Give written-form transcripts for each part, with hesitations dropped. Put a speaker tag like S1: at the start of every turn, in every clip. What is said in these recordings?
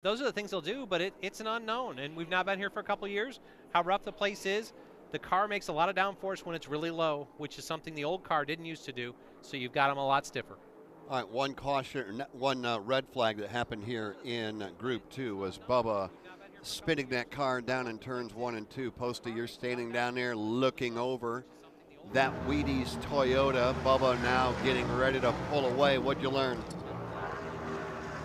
S1: those are the things they'll do, but it's an unknown, and we've now been here for a couple of years. How rough the place is. The car makes a lot of downforce when it's really low, which is something the old car didn't used to do, so you've got them a lot stiffer.
S2: All right, one red flag that happened here in Group 2 was Bubba spinning that car down in turns 1 and 2. Posty, you're standing down there looking over that Wheaties Toyota. Bubba now getting ready to pull away. What'd you learn?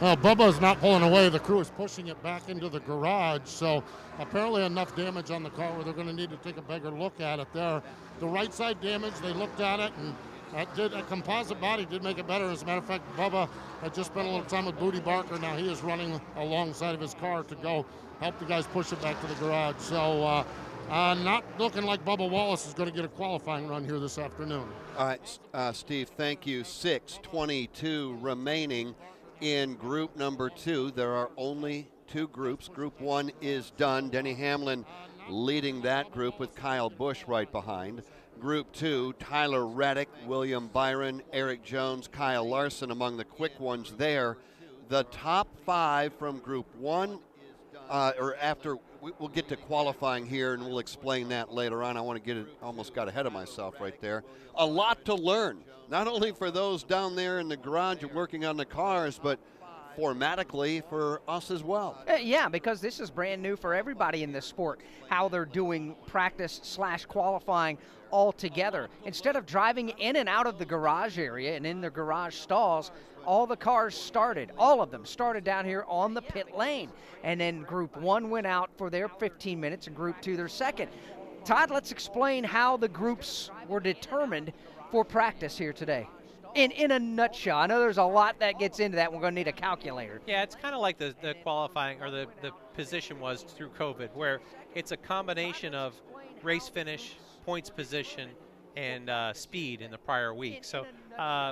S3: Well, Bubba's not pulling away. The crew is pushing it back into the garage. So apparently enough damage on the car where they're going to need to take a bigger look at it there. The right side damage, they looked at it, and a composite body did make it better. As a matter of fact, Bubba had just spent a little time with Booty Barker. Now he is running alongside of his car to go help the guys push it back to the garage. So not looking like Bubba Wallace is going to get a qualifying run here this afternoon.
S2: All right, Steve, thank you. 6:22 remaining in group number 2. There are only 2 groups. Group 1 is done. Denny Hamlin leading that group with Kyle Busch right behind. Group 2, Tyler Reddick, William Byron, Eric Jones, Kyle Larson among the quick ones there. The top 5 from Group 1, or after, we'll get to qualifying here and we'll explain that later on. I want to get it, almost got ahead of myself right there. A lot to learn, not only for those down there in the garage working on the cars, but formatically for us as well.
S4: Yeah, because this is brand new for everybody in this sport, how they're doing practice/qualifying all together. Instead of driving in and out of the garage area and in the garage stalls, all the cars started, all of them started down here on the pit lane. And then Group 1 went out for their 15 minutes and Group 2 their second. Todd, let's explain how the groups were determined for practice here today. In a nutshell, I know there's a lot that gets into that. We're going to need a calculator.
S1: Yeah, it's kind of like the qualifying or the position was through COVID, where it's a combination of race finish, points position, and speed in the prior week. So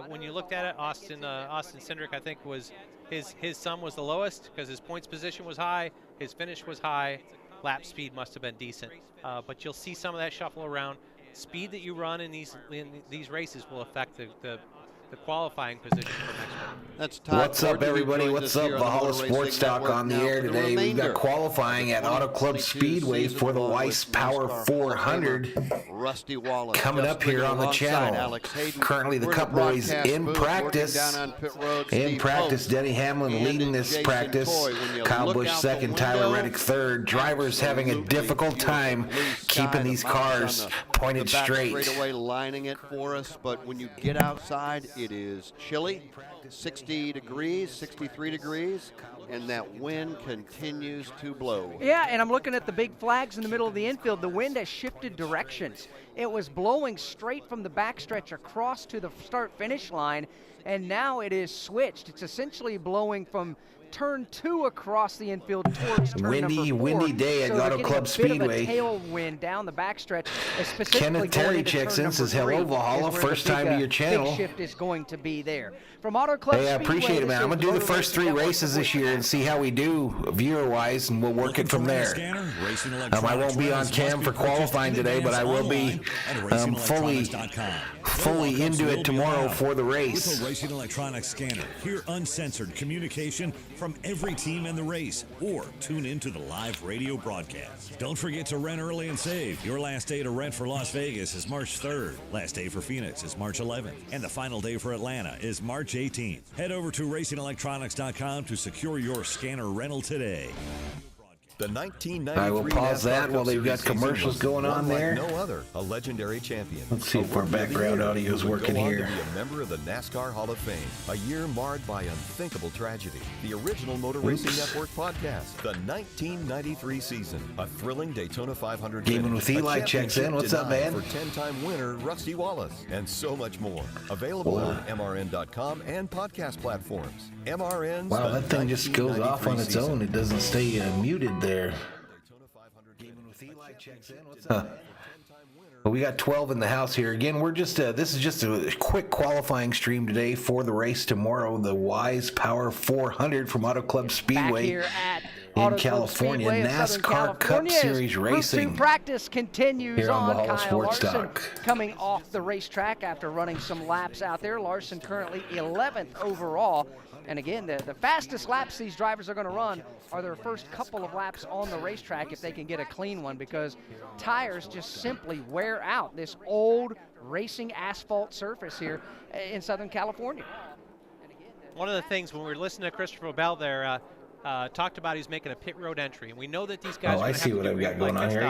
S1: when you looked at it, Austin Cindric, I think, was his sum was the lowest because his points position was high, his finish was high, lap speed must have been decent. But you'll see some of that shuffle around. Speed that you run in these races will affect the qualifying position for next week.
S2: That's Todd.
S5: What's up, everybody? What's up? Valhalla Sports Talk on the air today. We've got qualifying at Auto Club Speedway for the Weiss Power 400
S2: Rusty Wallace
S5: coming up here on the channel. Currently, the Cup Boys in practice. In practice, Denny Hamlin leading this practice. Kyle Busch second, Tyler Reddick third. Drivers having a difficult time keeping these cars pointed straight.
S2: Straightaway lining it for us, but when you get outside, it is chilly, 60 degrees, 63 degrees, and that wind continues to blow.
S4: Yeah, and I'm looking at the big flags in the middle of the infield. The wind has shifted directions. It was blowing straight from the backstretch across to the start-finish line, and now it is switched. It's essentially blowing from turn 2 across the infield towards turn number 4.
S5: Windy day at Auto Club Speedway.
S4: Tailwind down the backstretch.
S5: Kenneth Terry checks in, says hello, Valhalla. First time to your channel.
S4: Big shift is going to be there. From Auto Club
S5: Speedway. Hey, I appreciate it, man. I'm going to do the first 3 races this year and see how we do viewer-wise, and we'll work it from there. I won't be on cam for qualifying today, but I will be fully into it tomorrow for the race.
S6: Racing Electronics Scanner. Hear uncensored communication from every team in the race, or tune into the live radio broadcast. Don't forget to rent early and save. Your last day to rent for Las Vegas is March 3rd. Last day for Phoenix is March 11th. And the final day for Atlanta is March 18th. Head over to racingelectronics.com to secure your scanner rental today.
S7: The 1993
S5: I will pause that while they've got commercials going on there.
S7: No other, a legendary champion.
S5: Let's see if our background audio is working here.
S7: To be a member of the NASCAR Hall of Fame. A year marred by unthinkable tragedy. The original Motor Racing Network podcast. The 1993 season. A thrilling Daytona 500
S5: Gaming with Eli checks in. What's up, man?
S7: For 10-time winner Rusty Wallace. And so much more. Available on MRN.com and podcast platforms. MRN's
S5: Wow, that thing just goes off on its own. It doesn't stay muted there. Huh. Well, we got 12 in the house here. Again, we're just this is just a quick qualifying stream today for the race tomorrow, the Weiss Power 400 from Auto Club Speedway in California, NASCAR Cup Series Racing.
S4: Group 2 practice continues
S5: here on Valhalla
S4: Kyle
S5: Sports
S4: Larson
S5: Talk.
S4: coming off the racetrack after running some laps out there. Larson currently 11th overall And again, the fastest laps these drivers are going to run are their first couple of laps on the racetrack if they can get a clean one, because tires just simply wear out this old racing asphalt surface here in Southern California.
S1: One of the things when we were listening to Christopher Bell there, talked about he's making a pit road entry, and we know that these guys.
S5: Oh, I see what I've got going on here.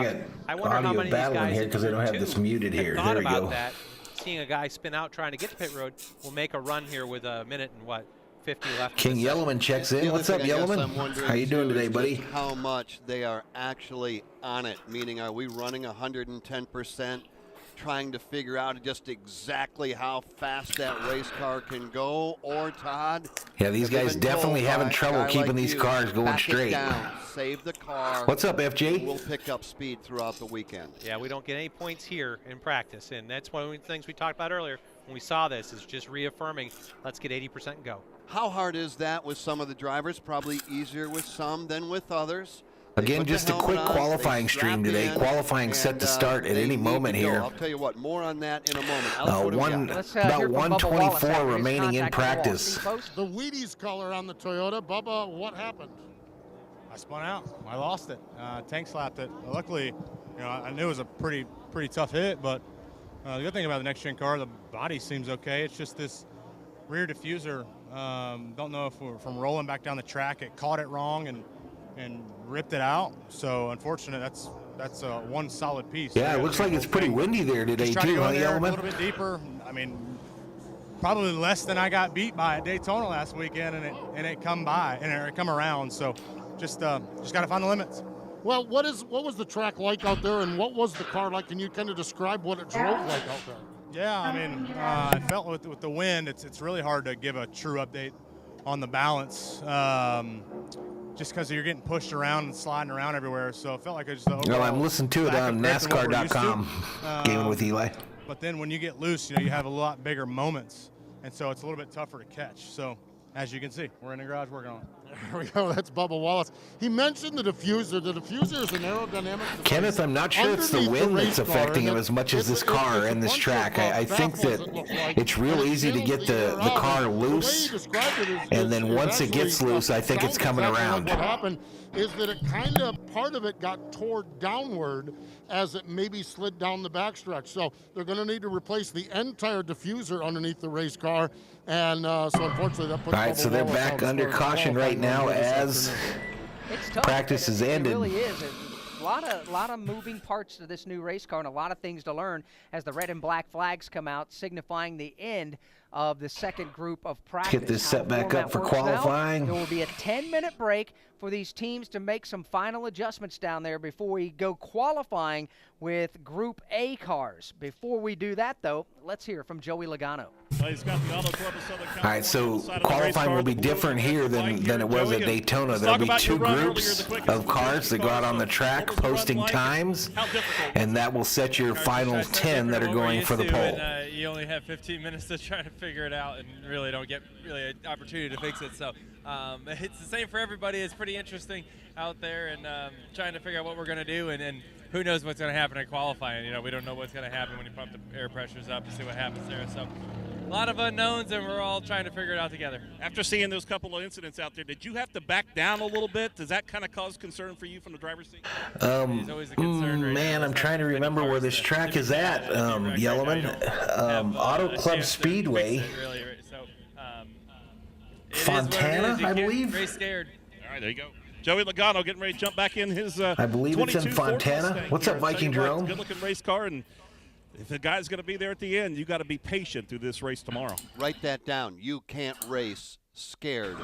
S5: I got audio battling here because I don't have this muted here. There we go.
S1: That, seeing a guy spin out trying to get to pit road will make a run here with a minute and 50 left.
S5: King Yellowman checks in. What's up, Yellowman? How you doing today, buddy?
S2: How much they are actually on it, meaning are we running 110%? Trying to figure out just exactly how fast that race car can go, or Todd?
S5: Yeah, these guys definitely having trouble keeping these cars going straight.
S2: Save the car.
S5: What's up, FJ?
S2: We'll pick up speed throughout the weekend.
S1: Yeah, we don't get any points here in practice, and that's one of the things we talked about earlier when we saw this, is just reaffirming, let's get 80% and go.
S2: How hard is that with some of the drivers? Probably easier with some than with others.
S5: Again, just a quick qualifying stream today. Qualifying set to start at any moment here.
S2: I'll tell you what, more on that in a moment.
S5: About 124 remaining in practice.
S3: The Wheaties color on the Toyota. Bubba, what happened?
S8: I spun out. I lost it. Tank slapped it. Luckily, I knew it was a pretty tough hit, but the good thing about the next-gen car, the body seems okay. It's just this rear diffuser. Don't know if from rolling back down the track, it caught it wrong and ripped it out. So unfortunate, that's one solid piece.
S5: Yeah, it looks like it's pretty windy there today too,
S8: huh,
S5: Yellowman?
S8: A little bit deeper. I mean, probably less than I got beat by at Daytona last weekend, and it come around. So just got to find the limits.
S3: Well, what was the track like out there, and what was the car like? Can you kind of describe what it drove like out there?
S8: Yeah, I mean, I felt with the wind, it's really hard to give a true update on the balance. Just because you're getting pushed around and sliding around everywhere. So it felt like just
S5: well, I'm listening to it on NASCAR.com, Gaming with Eli.
S8: But then when you get loose, you have a lot bigger moments. And so it's a little bit tougher to catch. So as you can see, we're in the garage working on it.
S3: There we go. That's Bubba Wallace. He mentioned the diffuser. The diffuser is an aerodynamic device.
S5: Kenneth, I'm not sure it's the wind that's affecting him as much as this car and this track. I think that it's real easy to get the car loose, and then once it gets loose, I think it's coming around.
S3: What happened is that it kind of, part of it got tore downward as it maybe slid down the backstretch. So they're going to need to replace the entire diffuser underneath the race car. And so unfortunately that puts
S5: all right, so they're back under caution right now as practice is ended.
S4: It really is. A lot of moving parts to this new race car and a lot of things to learn as the red and black flags come out, signifying the end of the second group of practice.
S5: Get this set back up for qualifying.
S4: There will be a 10-minute break for these teams to make some final adjustments down there before we go qualifying with Group A cars. Before we do that, though, let's hear from Joey Logano.
S5: All right, so qualifying will be different here than it was at Daytona. There'll be two groups of cars that go out on the track posting times, and that will set your final 10 that are going for the pole.
S9: You only have 15 minutes to try to figure it out and really don't get an opportunity to fix it. So it's the same for everybody. It's pretty interesting out there and trying to figure out what we're going to do, and who knows what's going to happen in qualifying. We don't know what's going to happen when you pump the air pressures up and see what happens there. So a lot of unknowns, and we're all trying to figure it out together.
S10: After seeing those couple of incidents out there, did you have to back down a little bit? Does that kind of cause concern for you from the driver's seat?
S9: It's always a concern,
S5: man, I'm trying to remember where this track is at, Yellowman. Auto Club Speedway. Fontana, I believe.
S9: Very scared.
S10: All right, there you go. Joey Logano getting ready to jump back in his
S5: I believe it's in Fontana. What's up, Viking Drone?
S10: Good-looking race car, and if the guy's going to be there at the end, you got to be patient through this race tomorrow.
S2: Write that down. You can't race scared.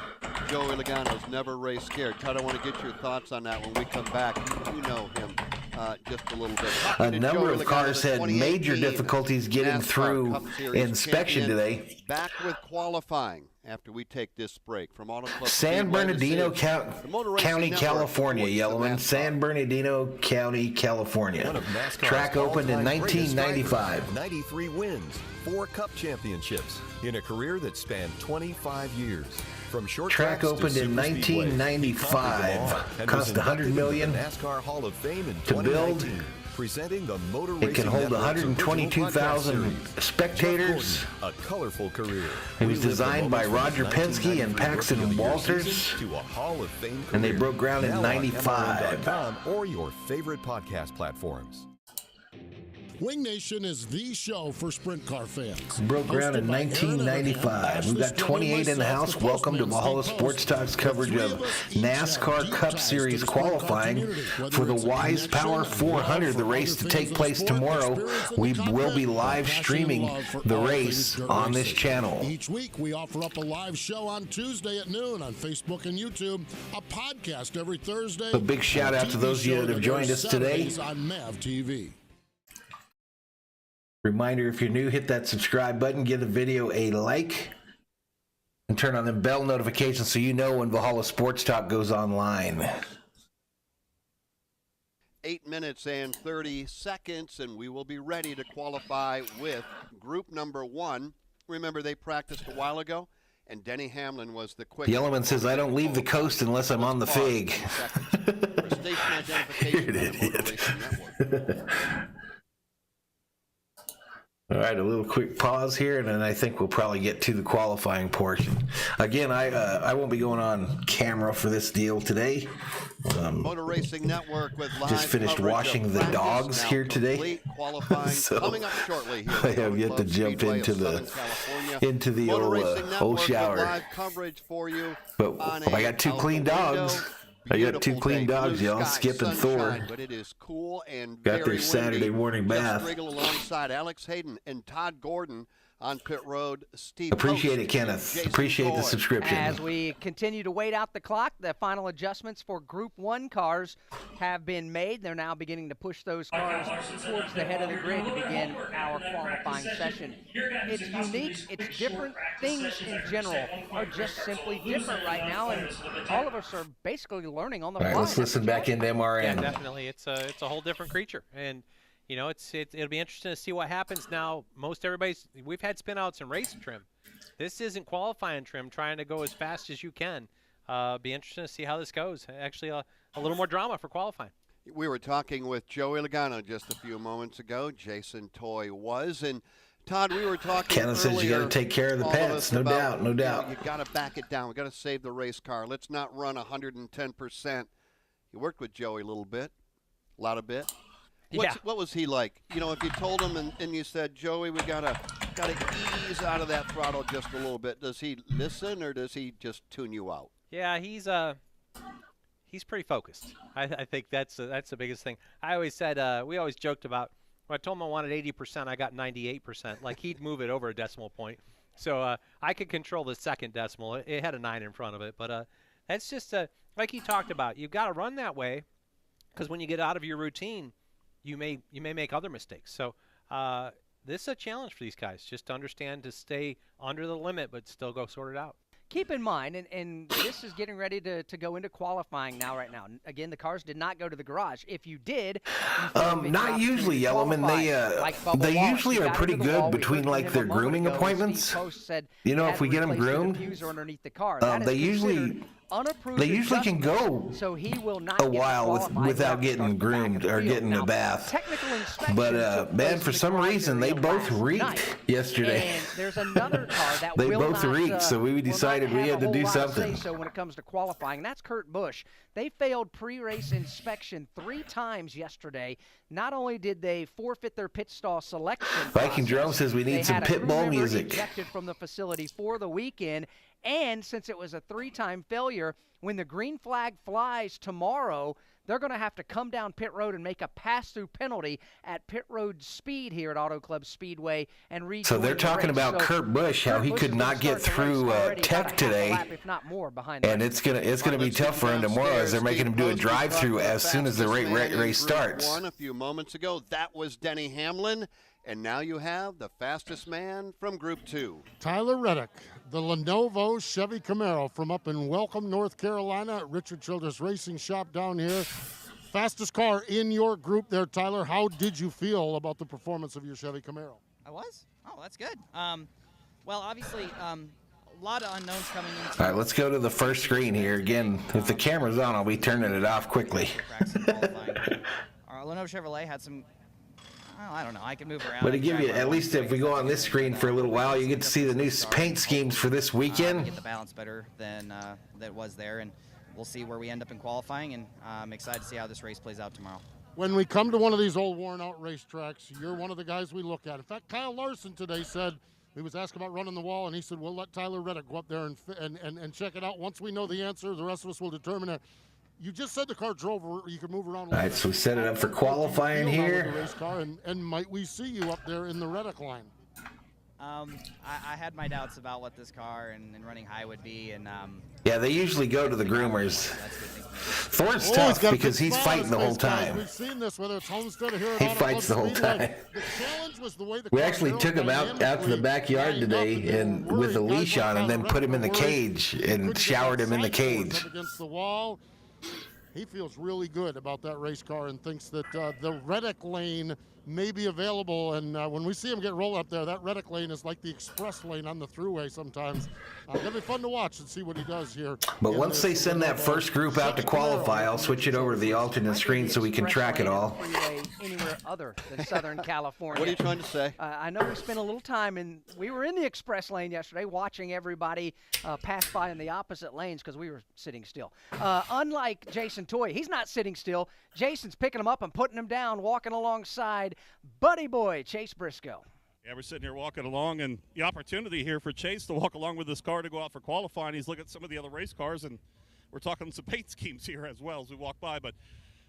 S2: Joey Logano's never raced scared. Todd, I want to get your thoughts on that when we come back. You know him just a little bit.
S5: A number of cars had major difficulties getting through inspection today.
S2: Back with qualifying after we take this break from Auto Club
S5: San Bernardino County, California, Yellowman. San Bernardino County, California. Track opened in 1995.
S7: 93 wins, 4 Cup championships in a career that spanned 25 years. From short
S5: track opened in 1995. Cost $100 million
S7: NASCAR Hall of Fame in
S5: to build.
S7: Presenting the Motor
S5: It can
S7: Racing
S5: hold
S7: Network's
S5: 122,000
S7: original podcast series.
S5: spectators.
S7: Jeff Gordon, a colorful career.
S5: It was
S7: Relive the
S5: designed by
S7: moments
S5: Roger
S7: from
S5: Penske and
S7: 1993
S5: Paxton
S7: Rookie of the Year
S5: Walters.
S7: season to a Hall of Fame
S5: And they
S7: career.
S5: broke ground in
S7: Now on
S5: 95.
S7: MRN.com or your favorite podcast platforms.
S3: Wing Nation is the show for sprint car fans.
S5: Broke ground in 1995. We've got 28 in the house. Welcome to Valhalla Sports Talk's coverage of NASCAR Cup Series qualifying for the Wise Power 400, the race to take place tomorrow. We will be live streaming the race on this channel.
S3: Each week we offer up a live show on Tuesday at noon on Facebook and YouTube, a podcast every Thursday.
S5: A big shout out to those of you that have joined us today.
S3: On MAV TV.
S5: Reminder, if you're new, hit that subscribe button, give the video a like, and turn on the bell notifications so you know when Valhalla Sports Talk goes online.
S2: 8 minutes and 30 seconds, and we will be ready to qualify with group number 1. Remember, they practiced a while ago, and Denny Hamlin was the quickest.
S5: Yellowman says, I don't leave the coast unless I'm on the Fig.
S2: You're an idiot.
S5: All right, a little quick pause here, and then I think we'll probably get to the qualifying portion. Again, I won't be going on camera for this deal today.
S2: Motor Racing Network with live
S5: just finished washing the dogs here today. So
S2: coming up shortly here
S5: I have yet to jump into the old shower.
S2: Live coverage for you.
S5: But I got two clean dogs. I got two clean dogs, y'all. Skip and Thor.
S2: But it is cool and
S5: got their Saturday morning bath.
S2: Alongside Alex Hayden and Todd Gordon on pit road. Steve
S5: appreciate it, Kenneth.
S2: Jason
S5: Appreciate the subscription.
S4: As we continue to wait out the clock, the final adjustments for Group 1 cars have been made. They're now beginning to push those cars towards the head of the grid to begin our qualifying session. It's unique. It's different. Things in general are just simply different right now, and all of us are basically learning on the fly.
S5: All right, let's listen back into MRN.
S1: Yeah, definitely. It's a whole different creature, and you know, it'll be interesting to see what happens now. We've had spin outs and race trim. This isn't qualifying trim, trying to go as fast as you can. Be interesting to see how this goes. Actually, a little more drama for qualifying.
S2: We were talking with Joey Logano just a few moments ago. Jason Toy was, and Todd, we were talking
S5: Kenneth says you got to take care of the pets. No doubt, no doubt.
S2: You got to back it down. We got to save the race car. Let's not run 110%. You worked with Joey a little bit, a lot of bit. What was he like? You know, if you told him and you said, Joey, we gotta ease out of that throttle just a little bit, does he listen or does he just tune you out?
S1: Yeah, he's pretty focused. I think that's the biggest thing. I always said we always joked about when I told him I wanted 80%, I got 98%. Like he'd move it over a decimal point. So I could control the second decimal. It had a 9 in front of it, but that's just like he talked about. You've got to run that way because when you get out of your routine, you may make other mistakes. So this is a challenge for these guys, just to understand to stay under the limit but still go sort it out.
S4: Keep in mind, and this is getting ready to go into qualifying right now. Again, the cars did not go to the garage. If you did,
S5: not usually, Yellowman. They usually are pretty good between like their grooming appointments. You know, if we get them groomed, they usually can go a while without getting groomed or getting a bath. But man, for some reason they both reeked yesterday.
S4: And there's another car that
S5: they both reeked, so we decided we had to do something.
S4: So when it comes to qualifying, and that's Kurt Busch. They failed pre-race inspection 3 times yesterday. Not only did they forfeit their pit stall selection,
S5: Viking Drone says we need some pit bull music.
S4: Ejected from the facility for the weekend. And since it was a 3-time failure, when the green flag flies tomorrow, they're going to have to come down pit road and make a pass-through penalty at pit road speed here at Auto Club Speedway and rejoin.
S5: So they're talking about Kurt Busch, how he could not get through Tech today,
S4: if not more, behind
S5: and it's gonna be tough for him tomorrow as they're making him do a drive-through as soon as the race starts.
S2: A few moments ago, that was Denny Hamlin. And now you have the fastest man from Group 2.
S3: Tyler Reddick, the Lenovo Chevy Camaro from up in Welcome, North Carolina at Richard Childress Racing Shop down here. Fastest car in your group there, Tyler. How did you feel about the performance of your Chevy Camaro?
S11: I was? Oh, that's good. Well, obviously, a lot of unknowns coming into.
S5: All right, let's go to the first screen here. Again, if the camera's on, I'll be turning it off quickly.
S11: Leno Chevrolet had some. I don't know. I can move around.
S5: But to give you, at least if we go on this screen for a little while, you get to see the new paint schemes for this weekend.
S11: Get the balance better than that was there, and we'll see where we end up in qualifying. And I'm excited to see how this race plays out tomorrow.
S3: When we come to one of these old worn-out racetracks, you're one of the guys we look at. In fact, Kyle Larson today said he was asked about running the wall, and he said, "We'll let Tyler Reddick go up there and check it out. Once we know the answer, the rest of us will determine it." You just said the car drove, you could move around.
S5: All right, so we set it up for qualifying here.
S3: The race car, and might we see you up there in the Reddick line?
S11: I had my doubts about what this car and running high would be, and
S5: yeah, they usually go to the groomers. Thorne's tough because he's fighting the whole time.
S3: We've seen this, whether it's Homestead or here.
S5: He fights the whole time.
S3: The challenge was the way the
S5: we actually took him out to the backyard today and with a leash on, and then put him in the cage and showered him in the cage.
S3: Against the wall. He feels really good about that race car and thinks that the Reddick lane may be available. And when we see him get rolled up there, that Reddick lane is like the express lane on the thruway sometimes. It'll be fun to watch and see what he does here.
S5: But once they send that first group out to qualify, I'll switch it over to the alternate screen so we can track it all.
S4: Anywhere other than Southern California.
S2: What are you trying to say?
S4: I know we spent a little time we were in the express lane yesterday watching everybody pass by in the opposite lanes because we were sitting still. Unlike Jason Toy, he's not sitting still. Jason's picking him up and putting him down, walking alongside buddy boy Chase Briscoe.
S10: Yeah, we're sitting here walking along, and the opportunity here for Chase to walk along with this car to go out for qualifying. He's looking at some of the other race cars, and we're talking some paint schemes here as well as we walk by. But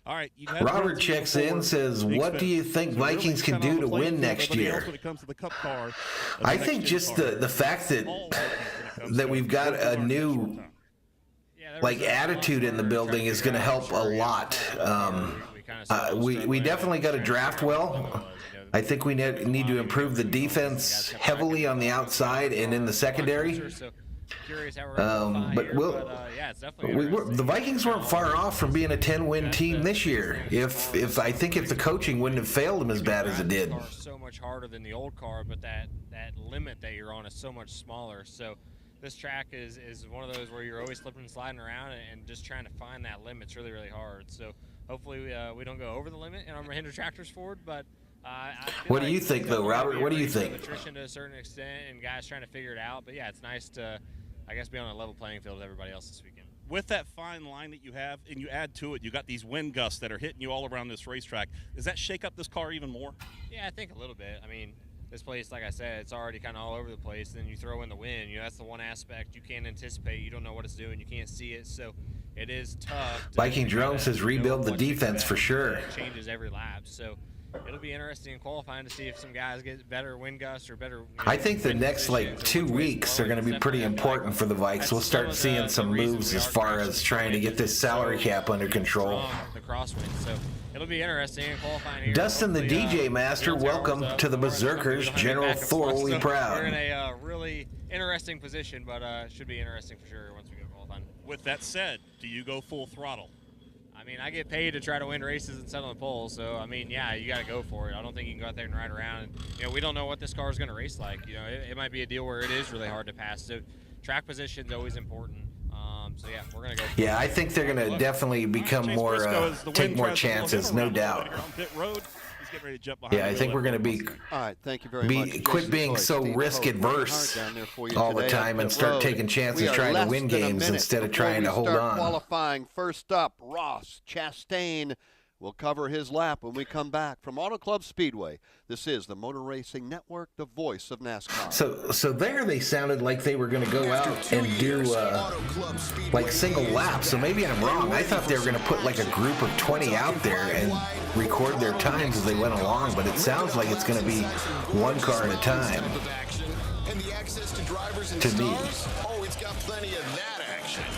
S10: all right,
S5: Robert checks in, says, "What do you think Vikings can do to win next year?" I think just the fact that we've got a new attitude in the building is going to help a lot. We definitely got to draft well. I think we need to improve the defense heavily on the outside and in the secondary. But the Vikings weren't far off from being a 10-win team this year. If the coaching wouldn't have failed them as bad as it did.
S12: So much harder than the old car, but that limit that you're on is so much smaller. So this track is one of those where you're always slipping and sliding around and just trying to find that limit's really, really hard. So hopefully we don't go over the limit and our Hinder tractors forward, but
S5: what do you think, though, Robert? What do you think?
S12: Attrition to a certain extent and guys trying to figure it out. But, yeah, it's nice to, I guess, be on a level playing field with everybody else this weekend.
S10: With that fine line that you have, and you add to it, you got these wind gusts that are hitting you all around this racetrack. Does that shake up this car even more?
S12: Yeah, I think a little bit. I mean, this place, like I said, it's already kind of all over the place. Then you throw in the wind. That's the one aspect you can't anticipate. You don't know what it's doing. You can't see it. So it is tough.
S5: Viking Drone says rebuild the defense for sure.
S12: It changes every lap. So it'll be interesting in qualifying to see if some guys get better wind gusts or better.
S5: I think the next 2 weeks are going to be pretty important for the Vikes. We'll start seeing some moves as far as trying to get this salary cap under control.
S12: The crosswind. So it'll be interesting in qualifying here.
S5: Dustin, the DJ Master, welcome to the Berserkers. General thoroughly proud.
S12: We're in a really interesting position, but should be interesting for sure once we go qualifying.
S10: With that said, do you go full throttle?
S12: I mean, I get paid to try to win races and sit on the pole, so, I mean, yeah, you got to go for it. I don't think you can go out there and ride around. And, we don't know what this car is going to race like. It might be a deal where it is really hard to pass. So track position is always important. So, yeah, we're going to go.
S5: Yeah, I think they're going to definitely become more, take more chances, no doubt. Yeah, I think we're going to be.
S2: All right, thank you very much.
S5: Quit being so risk adverse all the time and start taking chances trying to win games instead of trying to hold on.
S2: Qualifying first up, Ross Chastain will cover his lap when we come back from Auto Club Speedway. This is the Motor Racing Network, the voice of NASCAR.
S5: So there they sounded like they were going to go out and do single laps. So maybe I'm wrong. I thought they were going to put a group of 20 out there and record their times as they went along. But it sounds like it's going to be one car at a time. To me.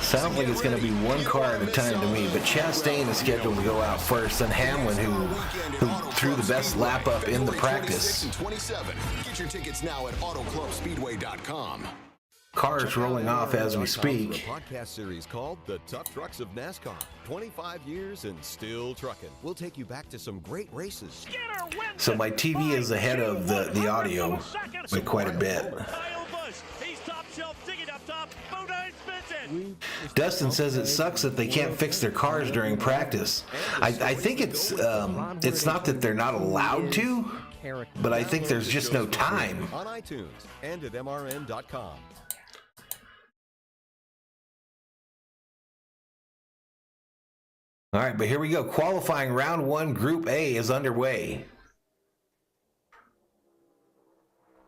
S5: Sounds like it's going to be one car at a time to me, but Chastain is scheduled to go out first, and Hamlin, who threw the best lap up in the practice.
S13: Get your tickets now at autoclubspeedway.com.
S5: Cars rolling off as we speak.
S7: A podcast series called The Tough Trucks of NASCAR. 25 years and still trucking. We'll take you back to some great races.
S5: So my TV is ahead of the audio by quite a bit.
S14: He's top shelf, digging up top. Bodine spins it.
S5: Dustin says it sucks that they can't fix their cars during practice. I think it's not that they're not allowed to, but I think there's just no time.
S7: On iTunes and at mrn.com.
S5: All right, but here we go. Qualifying round 1, Group A is underway.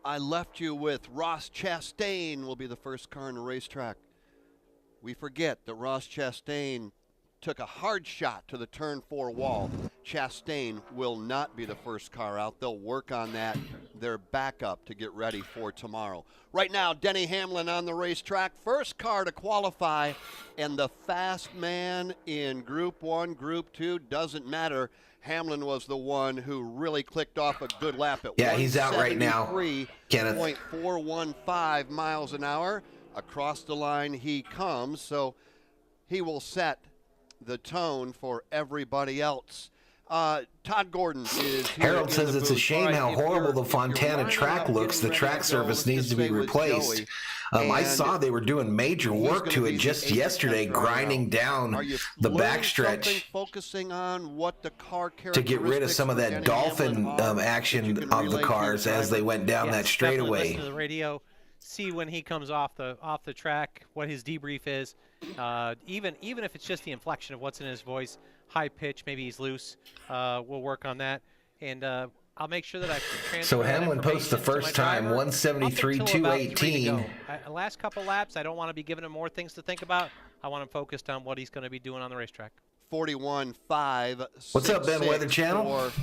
S2: I left you with Ross Chastain will be the first car in the racetrack. We forget that Ross Chastain took a hard shot to the turn 4 wall. Chastain will not be the first car out. They'll work on that, their backup, to get ready for tomorrow. Right now, Denny Hamlin on the racetrack, first car to qualify, and the fast man in Group 1, Group 2, doesn't matter. Hamlin was the one who really clicked off a good lap at
S5: he's out right now.
S2: 173.415 miles an hour. Across the line he comes, so he will set the tone for everybody else. Todd Gordon is here.
S5: Harold says it's a shame how horrible the Fontana track looks. The track surface needs to be replaced. I saw they were doing major work to it just yesterday, grinding down the backstretch
S2: focusing on what the car
S5: to get rid of some of that dolphin action of the cars as they went down that straightaway.
S1: Listen to the radio, see when he comes off the track, what his debrief is. Even if it's just the inflection of what's in his voice, high pitch, maybe he's loose. We'll work on that, and I'll make sure that I transfer.
S5: So Hamlin posts the first time, 173.218.
S1: Last couple laps, I don't want to be giving him more things to think about. I want him focused on what he's going to be doing on the racetrack.
S2: 41.5.
S5: What's up, Ben Weather Channel?
S2: For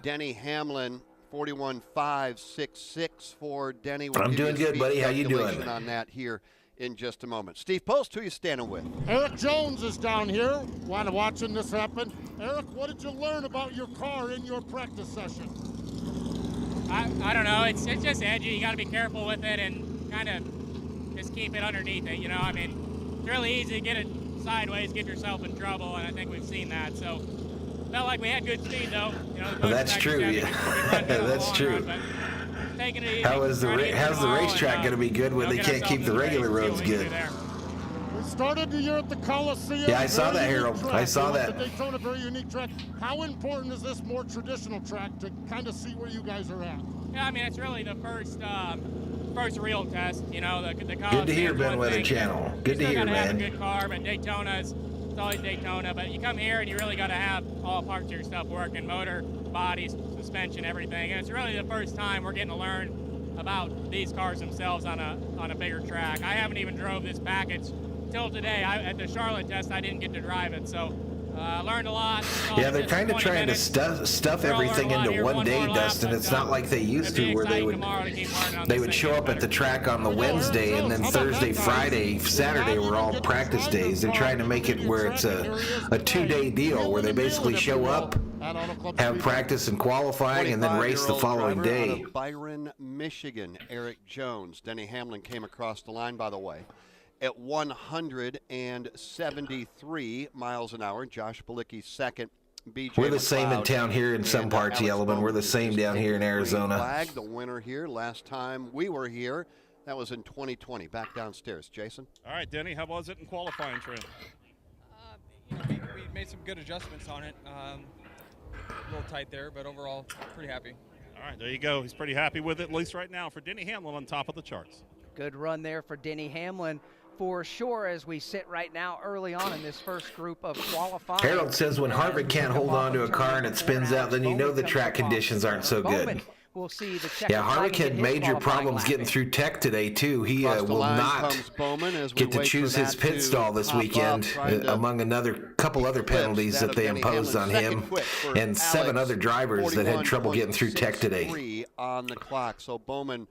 S2: Denny Hamlin. 41.566 for Denny.
S5: I'm doing good, buddy. How you doing?
S2: On that here in just a moment. Steve Post, who are you standing with?
S3: Eric Jones is down here, watching this happen. Eric, what did you learn about your car in your practice session?
S14: I don't know. It's just edgy. You got to be careful with it and kind of just keep it underneath it. You know, I mean, it's really easy to get it sideways, get yourself in trouble, and I think we've seen that. So felt like we had good speed though. You know,
S5: that's true. Yeah, that's true. How's the racetrack going to be good when they can't keep the regular roads good?
S3: We started the year at the Coliseum.
S5: Yeah, I saw that, Harold. I saw that.
S3: The Daytona, very unique track. How important is this more traditional track to kind of see where you guys are at?
S14: Yeah, I mean, it's really the first real test. You know, the Coliseum.
S5: Good to hear, Ben Weather Channel. Good to hear, man.
S14: Have a good car, but Daytona's. It's always Daytona, but you come here and you really got to have all parts of your stuff working, motor, bodies, suspension, everything. And it's really the first time we're getting to learn about these cars themselves on a bigger track. I haven't even drove this package till today. At the Charlotte test, I didn't get to drive it, so I learned a lot.
S5: Yeah, they're kind of trying to stuff everything into one day, Dustin. It's not like they used to, where they would show up at the track on the Wednesday, and then Thursday, Friday, Saturday were all practice days. They're trying to make it where it's a 2-day deal, where they basically show up, have practice and qualifying, and then race the following day.
S2: Byron, Michigan, Eric Jones. Denny Hamlin came across the line, by the way, at 173 miles an hour. Josh Bilicki second. BJ
S5: We're the same in town here in some parts, Yellowman. We're the same down here in Arizona.
S2: Flag, the winner here. Last time we were here, that was in 2020. Back downstairs. Jason?
S10: All right, Denny, how was it in qualifying, Trent?
S15: We made some good adjustments on it. A little tight there, but overall, pretty happy.
S10: All right, there you go. He's pretty happy with it, at least right now, for Denny Hamlin on top of the charts.
S4: Good run there for Denny Hamlin, for sure, as we sit right now early on in this first group of qualifying.
S5: Harold says when Harvick can't hold on to a car and it spins out, then you know the track conditions aren't so good.
S4: We'll see the
S5: yeah, Harvick had major problems getting through tech today, too. He will not get to choose his pit stall this weekend, among another couple other penalties that they imposed on him, and 7 other drivers that had trouble getting through tech today.
S2: On the clock, so Bowman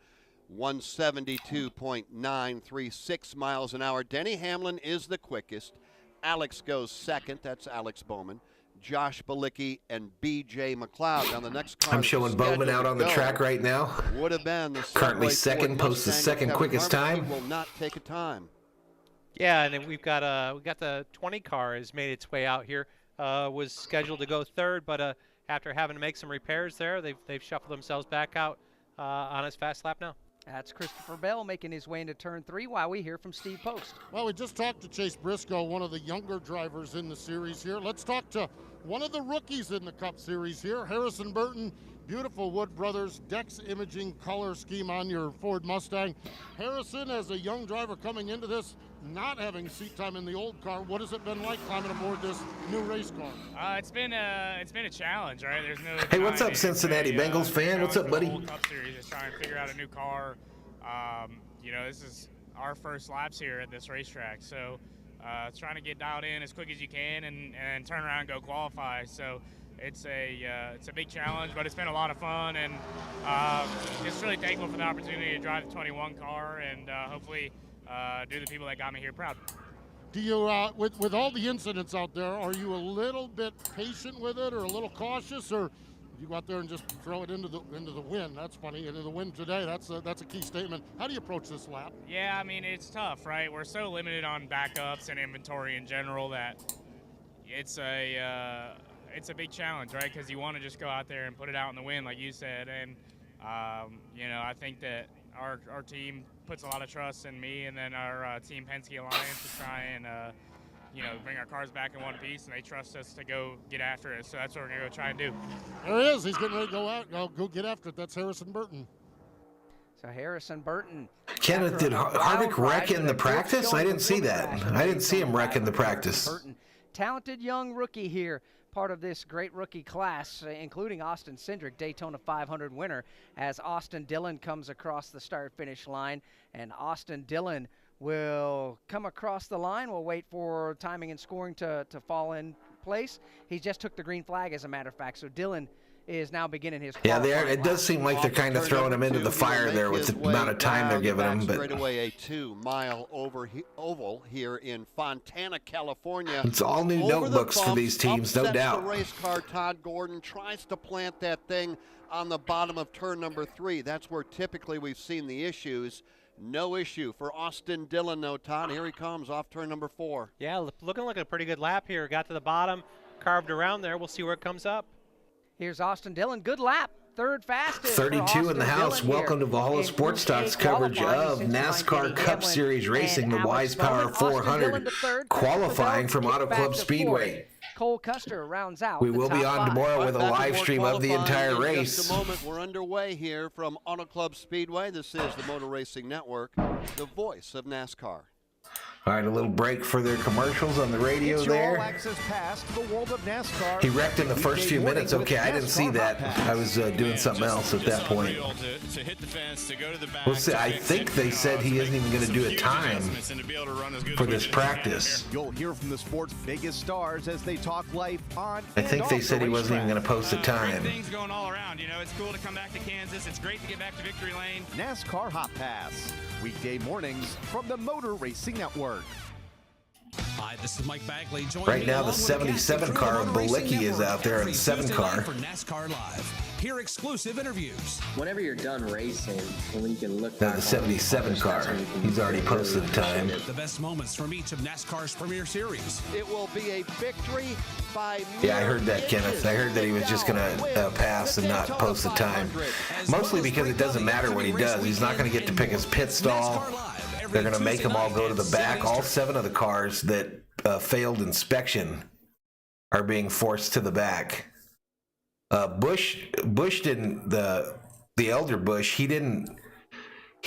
S2: 172.936 miles an hour. Denny Hamlin is the quickest. Alex goes second. That's Alex Bowman. Josh Bilicki and B.J. McLeod. Now the next car
S5: I'm showing Bowman out on the track right now.
S2: Would have been the
S5: currently second, posts the second quickest time.
S2: Will not take a time.
S1: Yeah, and then we got the 20 car has made its way out here. Was scheduled to go third, but after having to make some repairs there, they've shuffled themselves back out on his fast lap now.
S4: That's Christopher Bell making his way into turn 3 while we hear from Steve Post.
S3: Well, we just talked to Chase Briscoe, one of the younger drivers in the series here. Let's talk to one of the rookies in the Cup Series here, Harrison Burton. Beautiful Wood Brothers Dex Imaging color scheme on your Ford Mustang. Harrison, as a young driver coming into this, not having seat time in the old car, what has it been like climbing aboard this new race car?
S14: It's been a challenge, right? There's no.
S5: Hey, what's up, Cincinnati Bengals fan? What's up, buddy?
S14: The whole Cup Series is trying to figure out a new car. This is our first laps here at this racetrack, so trying to get dialed in as quick as you can and turn around and go qualify. So it's a big challenge, but it's been a lot of fun, and just really thankful for the opportunity to drive the 21 car and hopefully do the people that got me here proud.
S3: Do you, with all the incidents out there, are you a little bit patient with it or a little cautious, or you go out there and just throw it into the wind? That's funny, into the wind today. That's a key statement. How do you approach this lap?
S14: Yeah, I mean, it's tough, right? We're so limited on backups and inventory in general that it's a big challenge, right? Because you want to just go out there and put it out in the wind, like you said. And I think that our team puts a lot of trust in me, and then our Team Penske Alliance to try and bring our cars back in one piece, and they trust us to go get after it. So that's what we're gonna go try and do.
S3: There he is. He's getting ready to go out. Go get after it. That's Harrison Burton.
S4: So Harrison Burton.
S5: Kenneth, did Harvick wreck in the practice? I didn't see that. I didn't see him wreck in the practice.
S4: Burton, talented young rookie here, part of this great rookie class, including Austin Cindric, Daytona 500 winner, as Austin Dillon comes across the start-finish line. And Austin Dillon will come across the line. We'll wait for timing and scoring to fall in place. He just took the green flag, as a matter of fact, so Dillon is now beginning his qualifying.
S5: It does seem like they're kind of throwing him into the fire there with the amount of time they're giving him. But
S2: straightaway, a 2-mile oval here in Fontana, California.
S5: It's all new notebooks for these teams, no doubt.
S2: The race car, Todd Gordon tries to plant that thing on the bottom of turn number 3. That's where typically we've seen the issues. No issue for Austin Dillon, though, Todd. Here he comes off turn number 4.
S1: Yeah, looking like a pretty good lap here. Got to the bottom, carved around there. We'll see where it comes up.
S4: Here's Austin Dillon. Good lap. Third fastest.
S5: 32 in the house. Welcome to Valhalla Sports Talk's coverage of NASCAR Cup Series Racing, the Wise Power 400, qualifying from Auto Club Speedway.
S4: Cole Custer rounds out.
S5: We will be on tomorrow with a live stream of the entire race.
S2: Just a moment, we're underway here from Auto Club Speedway. This is the Motor Racing Network, the voice of NASCAR.
S5: All right, a little break for their commercials on the radio there.
S16: Pass to the world of NASCAR.
S5: He wrecked in the first few minutes. Okay, I didn't see that. I was doing something else at that point. We'll see. I think they said he isn't even going to do a time for this practice.
S16: You'll hear from the sport's biggest stars as they talk life on.
S5: I think they said he wasn't even going to post a time.
S17: Things going all around. It's cool to come back to Kansas. It's great to get back to Victory Lane.
S16: NASCAR Hot Pass. Weekday mornings from the Motor Racing Network.
S6: Hi, this is Mike Bagley.
S5: Right now, the 77 car of Balicki is out there in the 7 car.
S6: For NASCAR Live. Hear exclusive interviews.
S18: Whenever you're done racing, when you can look
S5: back. The 77 car. He's already posted the time.
S6: The best moments from each of NASCAR's premier series.
S2: It will be a victory by.
S5: Yeah, I heard that, Kenneth. I heard that he was just going to pass and not post the time. Mostly because it doesn't matter what he does. He's not going to get to pick his pit stall. They're going to make them all go to the back. All 7 of the cars that failed inspection are being forced to the back. Bush didn't, the elder Bush, he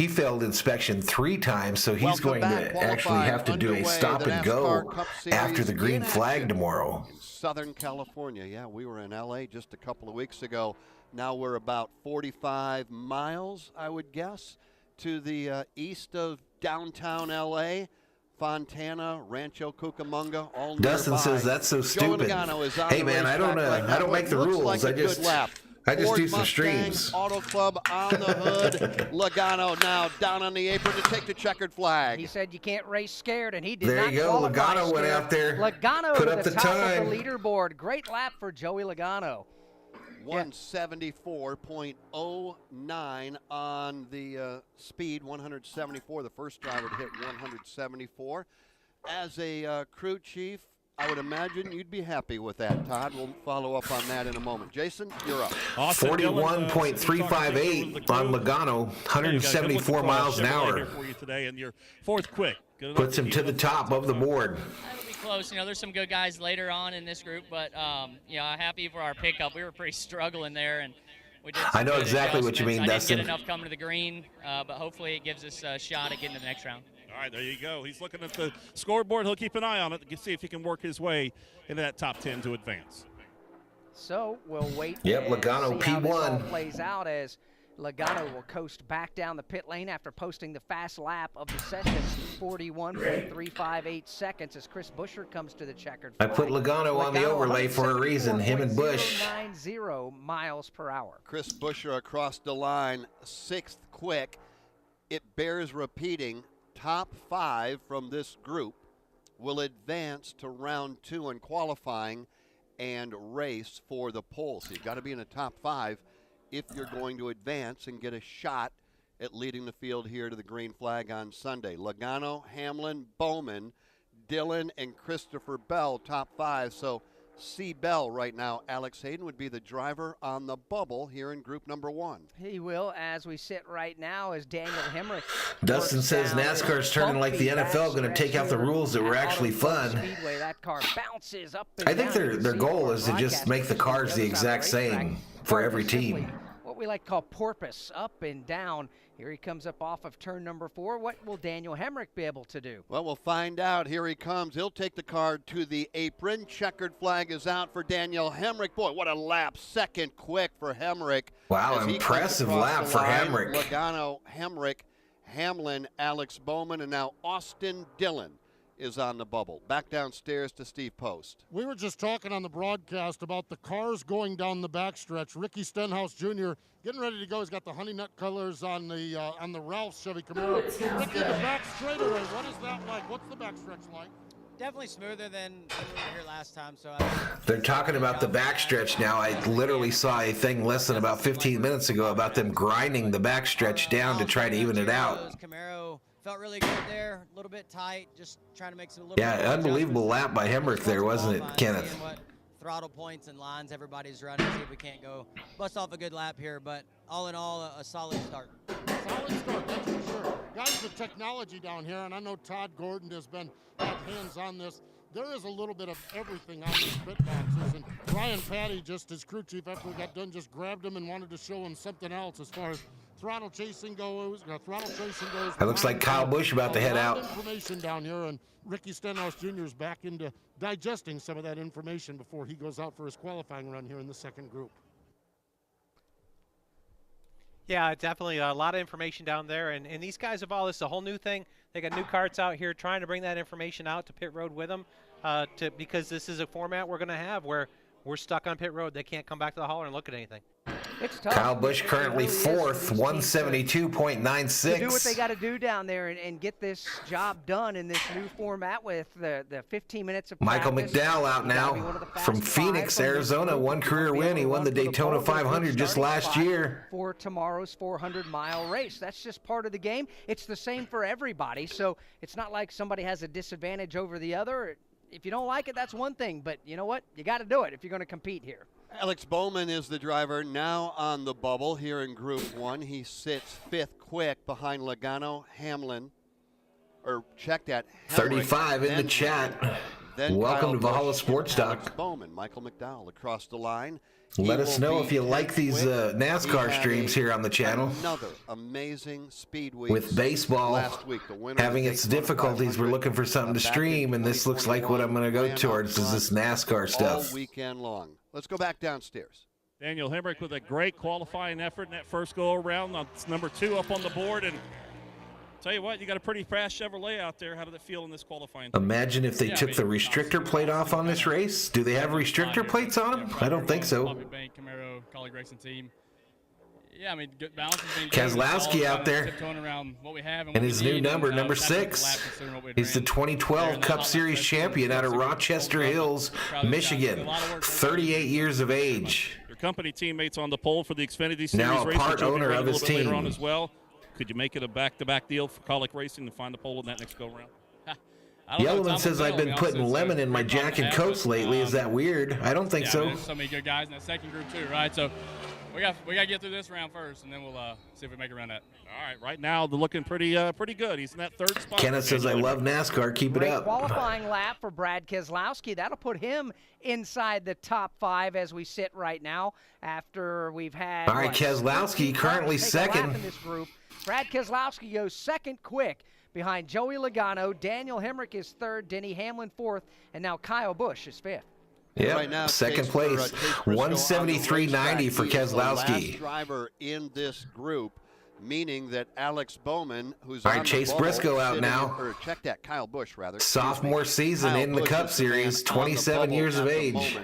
S5: failed inspection 3 times, so he's going to actually have to do a stop and go after the green flag tomorrow.
S2: In Southern California, yeah, we were in LA just a couple of weeks ago. Now we're about 45 miles, I would guess, to the east of downtown LA. Fontana, Rancho Cucamonga, all nearby.
S5: Dustin says that's so stupid. Hey man, I don't make the rules.
S2: Like
S5: I just do some streams.
S2: Auto Club on the hood. Logano now down on the apron to take the checkered flag.
S4: He said you can't race scared, and he did
S5: there
S4: not.
S5: There you go. Logano went out there.
S4: Logano
S5: put
S4: to
S5: up
S4: the top
S5: time.
S4: of the leaderboard. Great lap for Joey Logano.
S2: 174.09 on the speed, 174. The first driver to hit 174. As a crew chief, I would imagine you'd be happy with that, Todd. We'll follow up on that in a moment. Jason, you're up.
S5: 41.358 on Logano, 174 miles an hour.
S10: For you today, and your fourth quick
S5: puts him to the top of the board.
S19: It'll be close. There's some good guys later on in this group, but I'm happy for our pickup. We were pretty struggling there, and we did.
S5: I know exactly what you mean, Dustin.
S19: I didn't get enough coming to the green, but hopefully it gives us a shot at getting to the next round.
S10: All right, there you go. He's looking at the scoreboard. He'll keep an eye on it to see if he can work his way into that top 10 to advance.
S4: So we'll wait.
S5: Yep, Logano
S4: see how this all
S5: P1
S4: plays out as Logano will coast back down the pit lane after posting the fast lap of the session, 41.358 seconds as Chris Buescher comes to the checkered flag.
S5: I put Logano on the overlay for a reason, him and Busch.
S4: 90 miles per hour.
S2: Chris Buescher across the line, 6th quick. It bears repeating. Top 5 from this group will advance to round 2 in qualifying and race for the pole. So you've got to be in the top 5 if you're going to advance and get a shot at leading the field here to the green flag on Sunday. Logano, Hamlin, Bowman, Dillon, and Christopher Bell, top 5. So C. Bell right now, Alex Hayden, would be the driver on the bubble here in group number 1.
S4: He will, as we sit right now, as Daniel Hemrick.
S5: Dustin says NASCAR's turning like the NFL, going to take out the rules that were actually fun.
S4: Speedway, that car bounces up and
S5: I think
S4: down.
S5: their goal is to just make the cars the exact same for every team.
S4: What we like to call porpoise, up and down. Here he comes up off of turn number 4. What will Daniel Hemrick be able to do?
S2: Well, we'll find out. Here he comes. He'll take the car to the apron. Checkered flag is out for Daniel Hemrick. Boy, what a lap. 2nd quick for Hemrick.
S5: Wow, impressive lap for Hemrick.
S2: Logano, Hemrick, Hamlin, Alex Bowman, and now Austin Dillon is on the bubble. Back downstairs to Steve Post.
S3: We were just talking on the broadcast about the cars going down the backstretch. Ricky Stenhouse Jr. getting ready to go. He's got the honey nut colors on the Ralph Chevy Camaro. Ricky, the back straightaway, what is that like? What's the backstretch like?
S11: Definitely smoother than we were here last time. So
S5: they're talking about the backstretch now. I literally saw a thing less than about 15 minutes ago about them grinding the backstretch down to try to even it out.
S11: Camaro felt really good there, a little bit tight, just trying to make some
S5: unbelievable lap by Hemrick there, wasn't it, Kenneth?
S11: What throttle points and lines everybody's running, see if we can't go bust off a good lap here, but all in all, a solid start.
S3: Solid start, that's for sure. Guys, the technology down here, and I know Todd Gordon has been hands on this. There is a little bit of everything on these pit boxes, and Brian Patty, just his crew chief, after we got done, just grabbed him and wanted to show him something else as far as throttle chasing goes.
S5: That looks like Kyle Busch about to head out.
S3: Information down here, and Ricky Stenhouse Jr. is back into digesting some of that information before he goes out for his qualifying run here in the 2nd group.
S1: Yeah, definitely a lot of information down there, and these guys have all this a whole new thing. They got new carts out here trying to bring that information out to pit road with them, because this is a format we're going to have where we're stuck on pit road. They can't come back to the hauler and look at anything.
S4: It's tough.
S5: Kyle Busch currently 4th, 172.96.
S4: To do what they got to do down there and get this job done in this new format with the 15 minutes of
S5: Michael
S4: practice.
S5: McDowell out now from Phoenix, Arizona. 1 career win. He won the Daytona 500 just last year.
S4: For tomorrow's 400-mile race. That's just part of the game. It's the same for everybody, so it's not like somebody has a disadvantage over the other. If you don't like it, that's one thing, but you know what? You got to do it if you're going to compete here.
S2: Alex Bowman is the driver now on the bubble here in Group 1. He sits 5th quick behind Logano, Hamlin, or check that. Hemrick,
S5: 35 in the chat. Welcome to Valhalla Sports Talk.
S2: Bowman, Michael McDowell across the line.
S5: Let us know if you like these NASCAR streams here on the channel.
S2: Another amazing speed week
S5: with baseball
S2: last week,
S5: having its difficulties. We're looking for something to stream, and this looks like what I'm going to go towards is this NASCAR stuff.
S2: All weekend long. Let's go back downstairs.
S10: Daniel Hemrick with a great qualifying effort in that first go-around. That's number 2 up on the board, and tell you what, you got a pretty fast Chevrolet out there. How did it feel in this qualifying?
S5: Imagine if they took the restrictor plate off on this race. Do they have restrictor plates on them? I don't think so.
S14: Camaro, colleague racing team. Yeah, I mean, good balance has been
S5: Keselowski out there, and his new number 6. He's the 2012 Cup Series champion out of Rochester Hills, Michigan, 38 years of age.
S10: Your company teammates on the pole for the Xfinity Series
S5: now a
S10: race,
S5: part owner of his team.
S10: Later on as well. Could you make it a back-to-back deal for Colic Racing to find the pole in that next go-round?
S5: Yellowman says I've been putting lemon in my Jack and Cokes lately. Is that weird? I don't think so.
S14: There's so many good guys in that second group too, right? So we got to get through this round first, and then we'll see if we make a run at it.
S10: All right, right now they're looking pretty good. He's in that third spot.
S5: Kenneth says I love NASCAR. Keep it up.
S4: Qualifying lap for Brad Keselowski. That'll put him inside the top 5 as we sit right now. After we've had.
S5: All right, Keselowski currently second
S4: in this group. Brad Keselowski goes second quick behind Joey Logano. Daniel Hemrick is third. Denny Hamlin fourth, and now Kyle Busch is fifth.
S5: Yeah,
S2: right now,
S5: second place, 173.90 for Keselowski.
S2: Last driver in this group, meaning that Alex Bowman, who's
S5: all right, Chase Briscoe out now.
S2: Or check that, Kyle Busch rather.
S5: Sophomore season in the Cup Series, 27 years of age.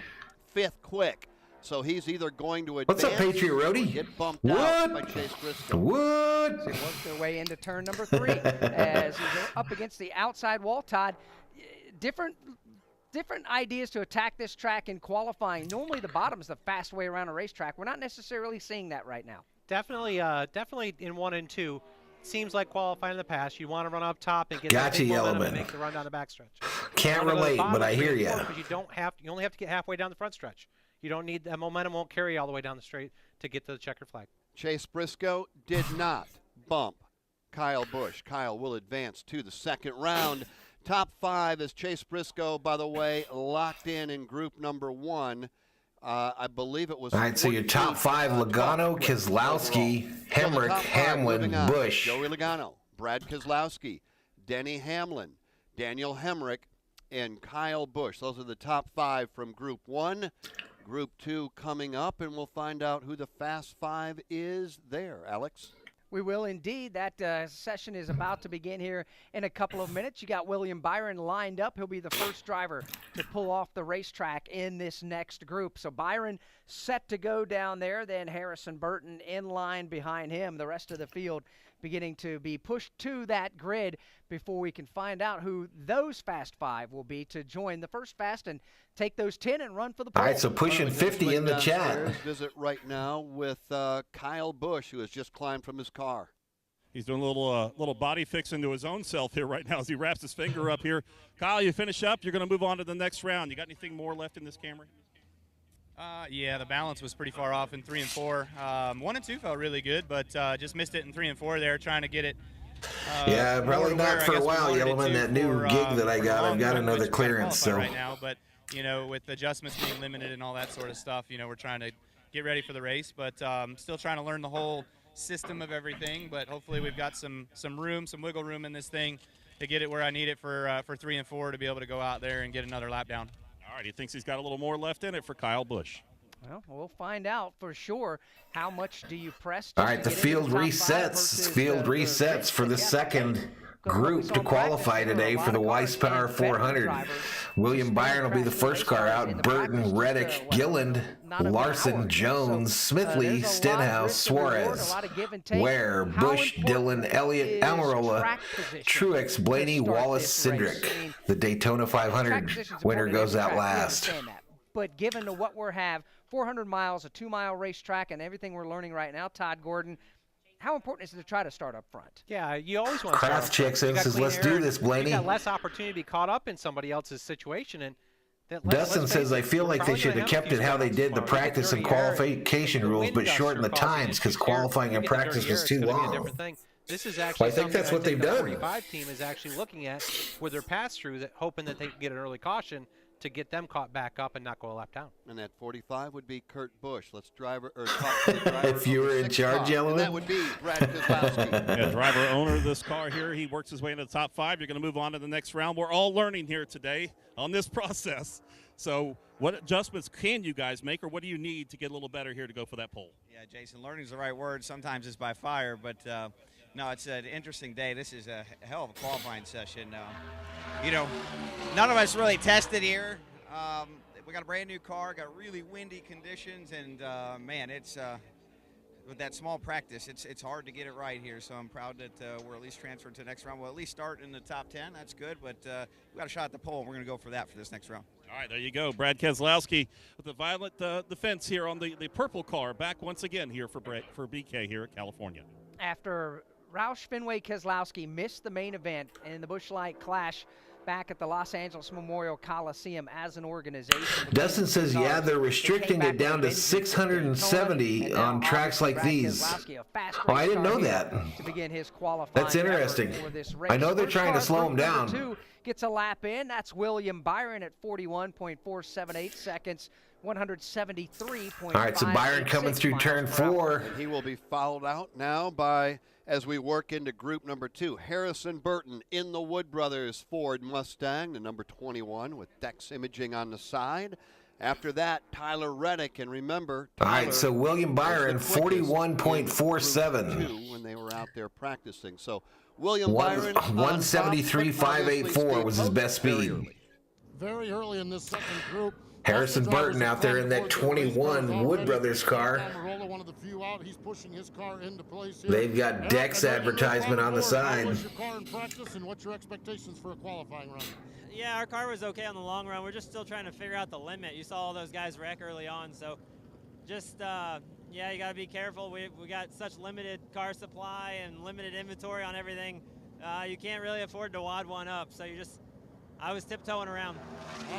S2: Fifth quick. So he's either going to advance.
S5: What's up, Patriot Roadie?
S2: Get bumped out by Chase Briscoe.
S5: What?
S4: They work their way into turn number 3 as he's up against the outside wall. Todd, different ideas to attack this track in qualifying. Normally the bottom is the fast way around a racetrack. We're not necessarily seeing that right now.
S1: Definitely in 1 and 2. Seems like qualifying in the past. You want to run up top and get
S5: gotcha,
S1: that momentum
S5: Yellowman.
S1: and make the run down the backstretch.
S5: Can't relate, but I hear you.
S1: Because you only have to get halfway down the front stretch. You don't need that momentum. Won't carry all the way down the straight to get to the checkered flag.
S2: Chase Briscoe did not bump Kyle Busch. Kyle will advance to the second round. Top 5 is Chase Briscoe, by the way, locked in group number 1. I believe it was.
S5: All right, so your top 5, Logano, Keselowski, Hemrick, Hamlin, Busch.
S2: Joey Logano, Brad Keselowski, Denny Hamlin, Daniel Hemrick, and Kyle Busch. Those are the top 5 from group 1. Group 2 coming up, and we'll find out who the Fast 5 is there. Alex?
S4: We will indeed. That session is about to begin here in a couple of minutes. You got William Byron lined up. He'll be the first driver to pull off the racetrack in this next group. So Byron set to go down there. Then Harrison Burton in line behind him. The rest of the field beginning to be pushed to that grid before we can find out who those Fast 5 will be to join the first Fast and take those 10 and run for the pole.
S5: All right, so pushing 50 in the chat.
S2: Visit right now with Kyle Busch, who has just climbed from his car.
S10: He's doing a little body fix into his own self here right now as he wraps his finger up here. Kyle, you finish up. You're going to move on to the next round. You got anything more left in this Camry?
S17: Yeah, the balance was pretty far off in 3 and 4. 1 and 2 felt really good, but just missed it in 3 and 4 there, trying to get it.
S5: Yeah, probably not for a while, Yellowman. That new gig that I got, I've got another clearance. So
S17: right now, but with adjustments being limited and all that sort of stuff, we're trying to get ready for the race, but still trying to learn the whole system of everything. But hopefully, we've got some room, some wiggle room in this thing to get it where I need it for 3 and 4 to be able to go out there and get another lap down.
S10: All right, he thinks he's got a little more left in it for Kyle Busch.
S4: Well, we'll find out for sure. How much do you press?
S5: All right, the field resets. Field resets for the second group to qualify today for the Weiss Power 400. William Byron will be the first car out. Burton, Reddick, Gilland, Larson, Jones, Smithley, Stenhouse, Suarez, Ware, Busch, Dillon, Elliott, Almirola, Truex, Blaney, Wallace, Cindric. The Daytona 500 winner goes out last.
S4: But given to what we have, 400 miles, a 2-mile racetrack, and everything we're learning right now, Todd Gordon, how important is it to try to start up front?
S1: Yeah, you always want to
S5: Craft checks in, says, let's do this, Blaney.
S1: You got less opportunity to be caught up in somebody else's situation. And
S5: Dustin says, I feel like they should have kept it how they did the practice and qualification rules, but shorten the times because qualifying and practice was too long.
S1: This is actually
S5: I think that's what they've done.
S1: The 45 team is actually looking at with their pass-throughs, hoping that they can get an early caution to get them caught back up and not go a lap down.
S2: And that 45 would be Kurt Busch. Let's talk to the driver.
S5: If you were in charge, Yellowman.
S2: That would be Brad Keselowski.
S10: Yeah, driver owner of this car here. He works his way into the top 5. You're going to move on to the next round. We're all learning here today on this process. So what adjustments can you guys make, or what do you need to get a little better here to go for that pole?
S11: Yeah, Jason, learning is the right word. Sometimes it's by fire, but no, it's an interesting day. This is a hell of a qualifying session. None of us really tested here. We got a brand new car, got really windy conditions, and man, it's with that small practice, it's hard to get it right here. So I'm proud that we're at least transferred to the next round. We'll at least start in the top 10. That's good, but we got a shot at the pole. We're going to go for that for this next round.
S10: All right, there you go. Brad Keselowski with the violet defense here on the purple car. Back once again here for BK here at California.
S4: After Roush Fenway Keselowski missed the main event in the Busch Light Clash back at the Los Angeles Memorial Coliseum as an organization.
S5: Dustin says, yeah, they're restricting it down to 670 on tracks like these. Oh, I didn't know that.
S4: To begin his qualifying.
S5: That's interesting. I know they're trying to slow him down.
S4: Two gets a lap in. That's William Byron at 41.478 seconds. 173.5.
S5: All right, so Byron coming through turn 4.
S2: And he will be fouled out now by, as we work into group number 2, Harrison Burton in the Wood Brothers Ford Mustang, the number 21 with Dex Imaging on the side. After that, Tyler Reddick, and remember, Tyler,
S5: all right, so William Byron, 41.47
S2: when they were out there practicing. So William Byron,
S5: 173.584 was his best speed.
S3: Very early in this second group.
S5: Harrison Burton out there in that 21 Wood Brothers car.
S3: One of the few out. He's pushing his car into place here.
S5: They've got Dex advertisement on the side.
S3: What's your car in practice, and what's your expectations for a qualifying run?
S20: Yeah, our car was okay on the long run. We're just still trying to figure out the limit. You saw all those guys wreck early on, so just yeah, you got to be careful. We got such limited car supply and limited inventory on everything. You can't really afford to wad one up, so I was tiptoeing around.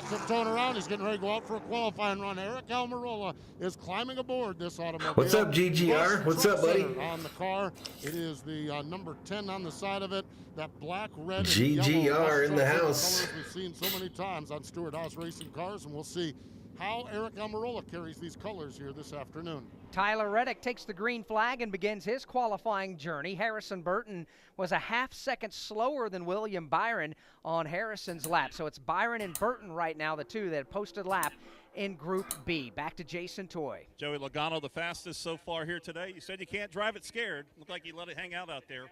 S3: Tiptoeing around. He's getting ready to go out for a qualifying run. Eric Almirola is climbing aboard this automobile.
S5: What's up, GGR? What's up, buddy?
S3: On the car, it is the number 10 on the side of it. That black, red,
S5: GGR in the house.
S3: Colors we've seen so many times on Stewart Haas Racing cars, and we'll see how Eric Almirola carries these colors here this afternoon.
S4: Tyler Reddick takes the green flag and begins his qualifying journey. Harrison Burton was a half-second slower than William Byron on Harrison's lap. So it's Byron and Burton right now, the two that have posted lap in Group B. Back to Jason Toy.
S10: Joey Logano, the fastest so far here today. You said you can't drive it scared. Looked like you let it hang out there.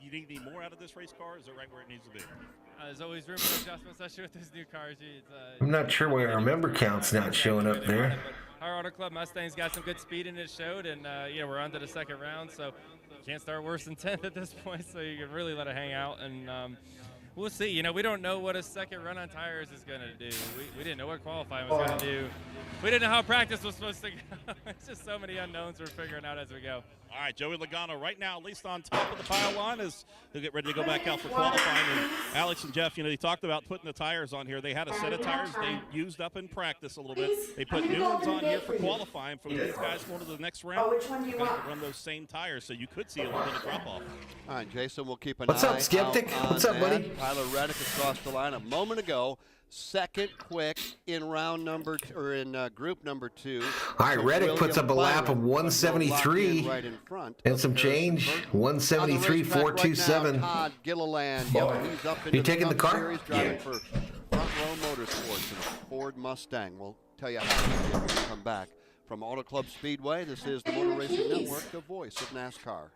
S10: You need any more out of this race car? Is it right where it needs to be?
S9: There's always room for adjustments, especially with these new cars.
S5: I'm not sure why our member count's not showing up there.
S9: Our Auto Club Mustang's got some good speed in it, showed, and we're on to the second round, so you can't start worse than 10th at this point, so you can really let it hang out, and we'll see. We don't know what a second run on tires is going to do. We didn't know what qualifying was going to do. We didn't know how practice was supposed to go. It's just so many unknowns we're figuring out as we go.
S10: All right, Joey Logano right now, at least on top of the pile on, as he'll get ready to go back out for qualifying. And Alex and Jeff, they talked about putting the tires on here. They had a set of tires they used up in practice a little bit. They put new ones on here for qualifying. For these guys going to the next round,
S13: which one do you want?
S10: run those same tires, so you could see a little bit of drop-off.
S2: All right, Jason, we'll keep an
S5: What's
S2: eye
S5: up, Skeptic? What's up, buddy?
S2: Tyler Reddick across the line a moment ago. Second quick in group number 2.
S5: All right, Reddick puts up a lap of 173
S2: right in front
S5: and some change. 173.427.
S2: Todd Gilliland. He's up in
S5: you taking the car?
S2: Series, driving for Front Row Motorsports in a Ford Mustang. We'll tell you how when we come back from Auto Club Speedway. This is the Motor Racing Network, the voice of NASCAR.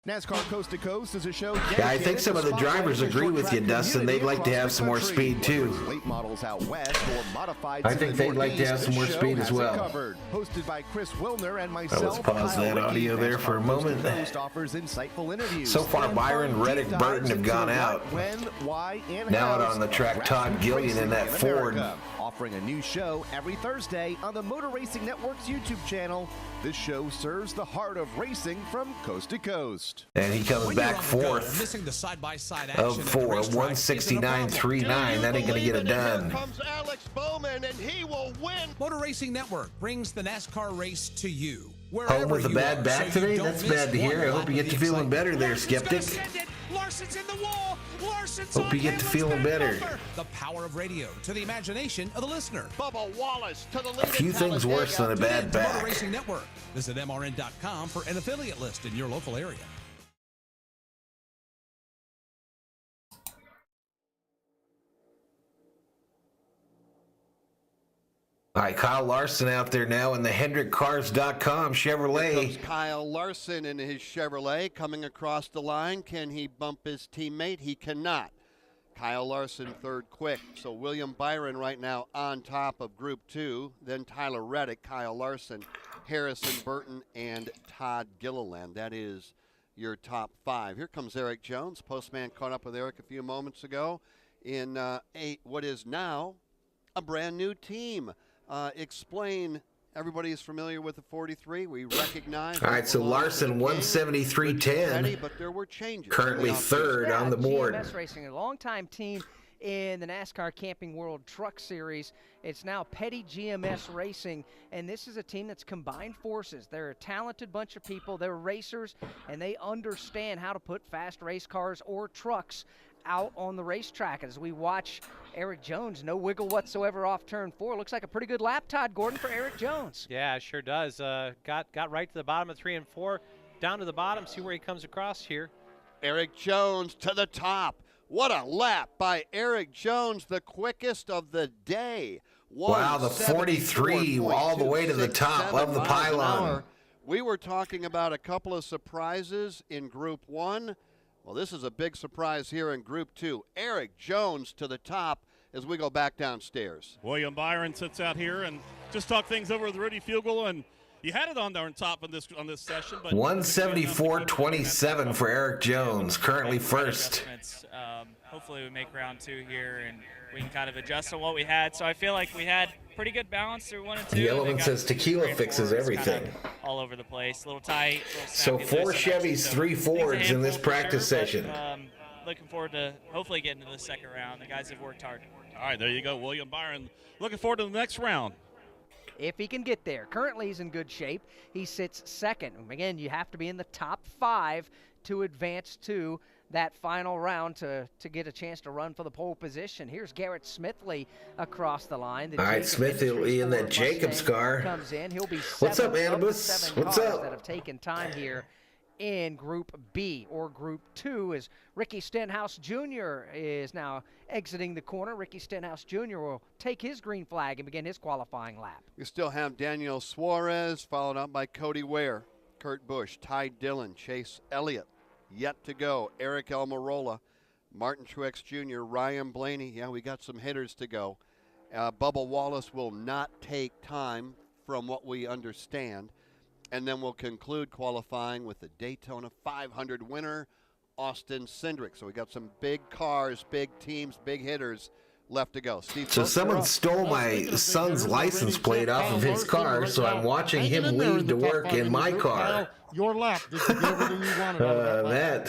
S16: NASCAR Coast to Coast is a show.
S5: Yeah, I think some of the drivers agree with you, Dustin. They'd like to have some more speed too.
S16: Late models out west or modified.
S5: I think they'd like to have some more speed as well.
S16: Hosted by Chris Wilner and myself.
S5: Let's pause that audio there for a moment.
S16: Offers insightful interviews.
S5: So far, Byron, Reddick, Burton have gone out.
S16: When, why, and
S5: now
S16: how.
S5: out on the track, Todd Gillian in that Ford.
S16: Offering a new show every Thursday on the Motor Racing Network's YouTube channel. This show serves the heart of racing from coast to coast.
S5: And he comes back fourth
S21: missing the side-by-side
S5: of 169.39. That ain't going to get it done.
S2: Here comes Alex Bowman, and he will win.
S21: Motor Racing Network brings the NASCAR race to you.
S5: Home with a bad back today? That's bad to hear. I hope you get to feeling better there, Skeptic.
S21: Larson's in the wall. Larson's
S5: hope you get to feeling better.
S21: The power of radio to the imagination of the listener.
S2: Bubba Wallace to the lead.
S5: A few things worse than a bad back.
S21: Motor Racing Network. Visit MRN.com for an affiliate list in your local area.
S5: All right, Kyle Larson out there now in the HendrickCars.com Chevrolet.
S2: Here comes Kyle Larson in his Chevrolet coming across the line. Can he bump his teammate? He cannot. Kyle Larson third quick. So William Byron right now on top of Group 2. Then Tyler Reddick, Kyle Larson, Harrison Burton, and Todd Gilliland. That is your top 5. Here comes Eric Jones. Postman caught up with Eric a few moments ago in what is now a brand new team. Explain, Everybody is familiar with the 43. We recognize.
S5: All right, so Larson 173.10.
S2: But there were changes.
S5: Currently third on the board.
S4: GMS Racing, a longtime team in the NASCAR Camping World Truck Series. It's now Petty GMS Racing, and this is a team that's combined forces. They're a talented bunch of people. They're racers, and they understand how to put fast race cars or trucks out on the racetrack. As we watch Eric Jones, no wiggle whatsoever off turn 4. Looks like a pretty good lap, Todd Gordon, for Eric Jones.
S1: Yeah, it sure does. Got right to the bottom of 3 and 4, down to the bottom. See where he comes across here.
S2: Eric Jones to the top. What a lap by Eric Jones, the quickest of the day.
S5: Wow, the 43 all the way to the top of the pylon.
S2: We were talking about a couple of surprises in Group 1. Well, this is a big surprise here in Group 2. Eric Jones to the top as we go back downstairs.
S10: William Byron sits out here and just talk things over with Rudy Fugel, and you had it on there on top on this session. But
S5: 174.27 for Eric Jones, currently first.
S14: Hopefully we make round 2 here and we can kind of adjust on what we had. So I feel like we had pretty good balance through 1 and 2.
S5: The element says tequila fixes everything.
S14: All over the place, a little tight.
S5: So 4 Chevys, 3 Fords in this practice session.
S14: Looking forward to hopefully getting to the second round. The guys have worked hard.
S10: All right, there you go, William Byron. Looking forward to the next round.
S4: If he can get there. Currently he's in good shape. He sits second. Again, you have to be in the top 5 to advance to that final round to get a chance to run for the pole position. Here's Garrett Smithley across the line.
S5: All right, Smithley in that Jacobs car.
S4: Comes in. He'll be
S5: What's up,
S4: seventh of the
S5: Anibus?
S4: 7
S5: What's
S4: cars
S5: up?
S4: that have taken time here in Group B or Group 2 as Ricky Stenhouse Jr. is now exiting the corner. Ricky Stenhouse Jr. will take his green flag and begin his qualifying lap.
S2: We still have Daniel Suarez, followed up by Cody Ware, Kurt Busch, Ty Dillon, Chase Elliott. Yet to go, Eric Almirola, Martin Truex Jr., Ryan Blaney. Yeah, we got some hitters to go. Bubba Wallace will not take time from what we understand. And then we'll conclude qualifying with the Daytona 500 winner, Austin Cindric. So we got some big cars, big teams, big hitters left to go. Steve,
S5: so someone stole my son's license plate off of his car, so I'm watching him leave to work in my car.
S3: Your lap. Did you get everything you wanted out of that lap?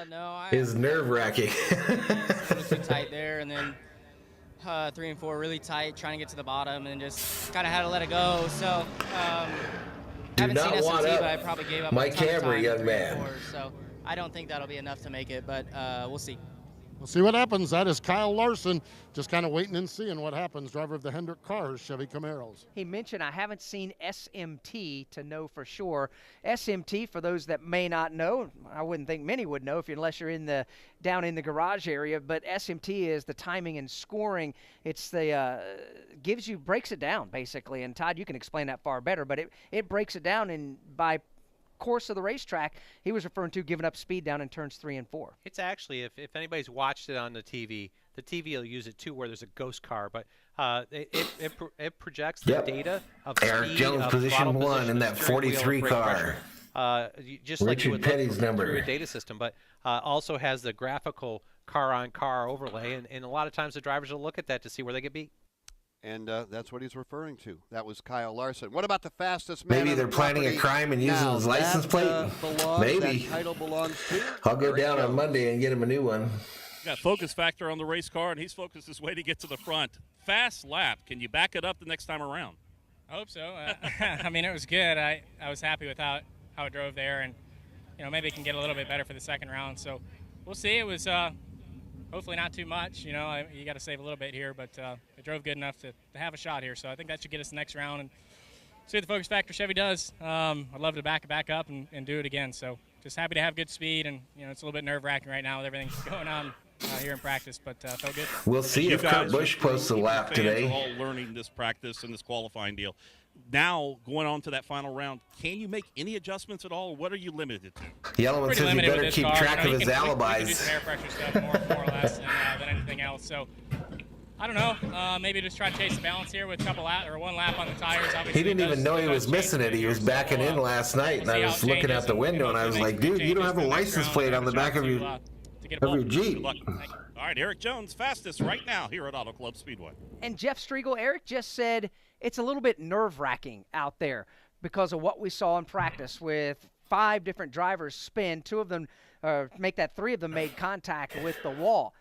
S5: That is nerve-wracking.
S19: It was too tight there, and then 3 and 4 really tight, trying to get to the bottom, and just kind of had to let it go. So
S5: Do
S19: haven't
S5: not
S19: seen
S5: want
S19: SMT,
S5: up
S19: but I probably gave up
S5: my
S19: a ton of
S5: camera,
S19: time
S5: young
S19: in 3 and
S5: man.
S19: 4, so I don't think that'll be enough to make it, but we'll see.
S3: We'll see what happens. That is Kyle Larson, just kind of waiting and seeing what happens. Driver of the Hendrick Cars, Chevy Camaros.
S4: He mentioned I haven't seen SMT to know for sure. SMT, for those that may not know, I wouldn't think many would know unless you're down in the garage area, but SMT is the timing and scoring. It's the breaks it down basically. And Todd, you can explain that far better, but it breaks it down, and by course of the racetrack, he was referring to giving up speed down in turns 3 and 4.
S1: It's actually, if anybody's watched it on the TV will use it too, where there's a ghost car, but it projects the data of
S5: Eric
S1: speed,
S5: Jones,
S1: of
S5: position 1 in that
S1: steering wheel,
S5: 43
S1: brake
S5: car.
S1: pressure. Just like
S5: Richard
S1: you would
S5: Petty's
S1: look
S5: number.
S1: through a data system, but also has the graphical car-on-car overlay, and a lot of times the drivers will look at that to see where they get beat.
S2: And that's what he's referring to. That was Kyle Larson. What about the fastest man?
S5: Maybe they're planning a crime and using his license plate. Maybe.
S2: That title belongs to
S5: I'll go
S2: Eric
S5: down
S2: Jones.
S5: on Monday and get him a new one.
S10: Got focus factor on the race car, and he's focused his way to get to the front. Fast lap. Can you back it up the next time around?
S14: I hope so. I mean, it was good. I was happy with how it drove there, and maybe it can get a little bit better for the second round. So we'll see. It was hopefully not too much. You got to save a little bit here, but it drove good enough to have a shot here. So I think that should get us the next round and see what the focus factor Chevy does. I'd love to back up and do it again. So just happy to have good speed, and it's a little bit nerve-wracking right now with everything going on here in practice, but felt good.
S5: We'll see if Kurt Busch posts a lap today.
S10: We're all learning this practice and this qualifying deal. Now, going on to that final round, can you make any adjustments at all, or what are you limited to?
S5: The element says he better keep track of his alibis.
S14: We can do some air pressure stuff more or less than anything else. So I don't know. Maybe just try to chase the balance here with a couple one lap on the tires. Obviously,
S5: He didn't even know he was missing it. He was backing in last night, and I was looking out the window, and I was like, dude, you don't have a license plate on the back of your Jeep.
S10: All All right, Eric Jones, fastest right now here at Auto Club Speedway.
S4: And Jeff Striegel, Eric just said it's a little bit nerve-wracking out there because of what we saw in practice with 5 different drivers spin, 2 of them make that 3 of them made contact with the wall.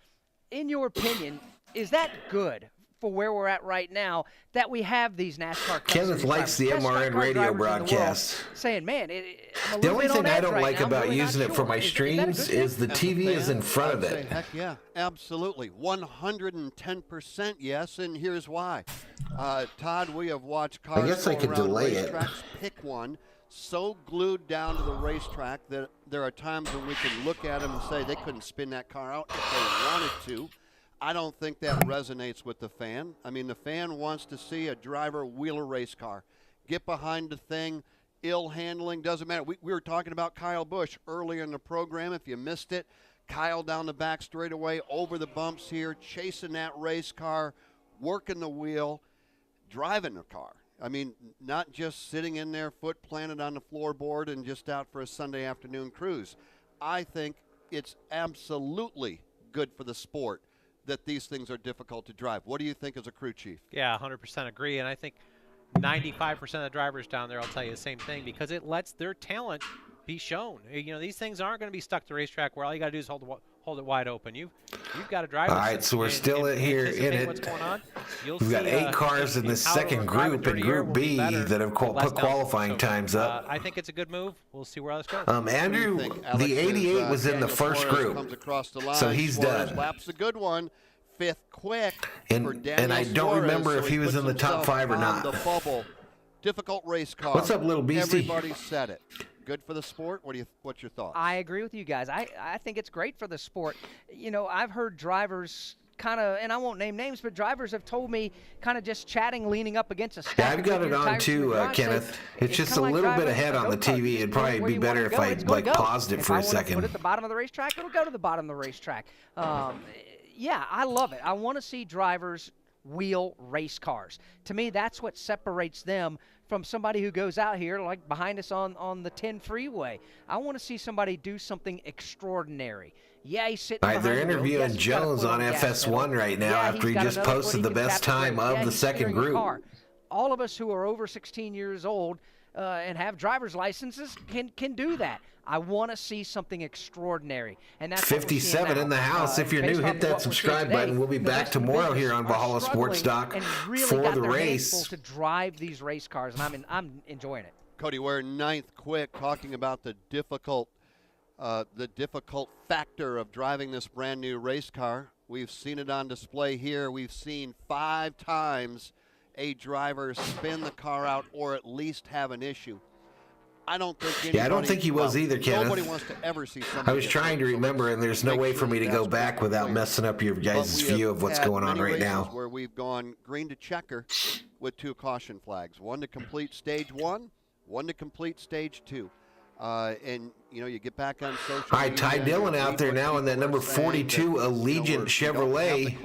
S4: In your opinion, is that good for where we're at right now that we have these NASCAR
S5: Kenneth likes the MRN radio broadcast.
S4: Saying, man,
S5: the only thing I don't like about using it for my streams is the TV is in front of it.
S2: Heck yeah, absolutely. 110% yes, and here's why. Todd, we have watched cars
S5: I guess I could delay it.
S2: Pick one so glued down to the racetrack that there are times when we can look at them and say they couldn't spin that car out if they wanted to. I don't think that resonates with the fan. I mean, the fan wants to see a driver wheel a race car, get behind the thing, ill handling, doesn't matter. We were talking about Kyle Busch earlier in the program. If you missed it, Kyle down the back straightaway, over the bumps here, chasing that race car, working the wheel, driving the car. I mean, not just sitting in there, foot planted on the floorboard and just out for a Sunday afternoon cruise. I think it's absolutely good for the sport that these things are difficult to drive. What do you think as a crew chief?
S1: Yeah, 100% agree, and I think 95% of the drivers down there will tell you the same thing because it lets their talent be shown. You know, these things aren't going to be stuck to the racetrack where all you got to do is hold it wide open. You've got to drive.
S5: All right, so we're still here in it.
S1: What's going on.
S5: We've got 8 cars in this second group in Group B that have put qualifying times up.
S1: I think it's a good move. We'll see where this goes.
S5: Andrew, the 88 was in the first group, so he's done.
S2: Lap's a good one. 5th quick for Daniel
S5: and I don't remember if he was in the top 5 or not.
S2: The bubble. Difficult race car.
S5: What's up, little beastie?
S2: Everybody said it. Good for the sport. What's your thoughts?
S4: I agree with you guys. I think it's great for the sport. You know, I've heard drivers kind of, and I won't name names, but drivers have told me kind of just chatting, leaning up against a stack.
S5: Yeah, I've got it on too, Kenneth. It's just a little bit ahead on the TV. It'd probably be better if I paused it for a second.
S4: Put it at the bottom of the racetrack, it'll go to the bottom of the racetrack. Yeah, I love it. I want to see drivers wheel race cars. To me, that's what separates them from somebody who goes out here like behind us on the 10 freeway. I want to see somebody do something extraordinary. Yeah, he's sitting behind
S5: they're interviewing Jones on FS1 right now after he just posted the best time of the second group.
S4: All of us who are over 16 years old and have driver's licenses can do that. I want to see something extraordinary. And that's
S5: 57 in the house. If you're new, hit that subscribe button. We'll be back tomorrow here on Valhalla Sports Talk for the race.
S4: To drive these race cars, and I'm enjoying it.
S2: Cody Ware, 9th quick, talking about the difficult factor of driving this brand new race car. We've seen it on display here. We've seen 5 times a driver spin the car out or at least have an issue. I don't think
S5: I don't think he was either, Kenneth.
S2: Nobody wants to ever see somebody.
S5: I was trying to remember, and there's no way for me to go back without messing up your guys' view of what's going on right now.
S2: Where we've gone green to checker with 2 caution flags, 1 to complete stage 1, 1 to complete stage 2. And, you know, you get back on social media.
S5: All right, Ty Dillon out there now in that number 42 Allegiant Chevrolet.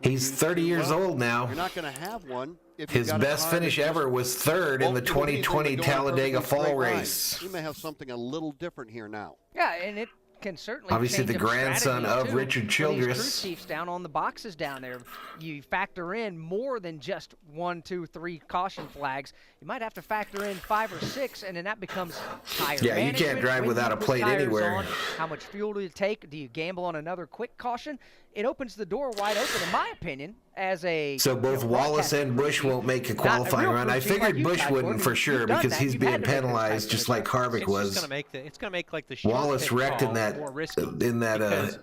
S5: He's 30 years old now.
S2: You're not going to have one.
S5: His best finish ever was 3rd in the 2020 Talladega Fall Race.
S2: We may have something a little different here now.
S4: Yeah, and it can certainly
S5: obviously the grandson of Richard Childress.
S4: These crew chiefs down on the boxes down there, you factor in more than just 1, 2, 3 caution flags. You might have to factor in 5 or 6, and then that becomes tire
S5: management. Yeah, you can't drive without a plate anywhere.
S4: How much fuel do you take? Do you gamble on another quick caution? It opens the door wide open, in my opinion, as a...
S5: So both Wallace and Busch won't make a qualifying run. I figured Busch wouldn't for sure because he's being penalized just like Harvick was.
S1: It's going to make like the short
S5: Wallace wrecked in that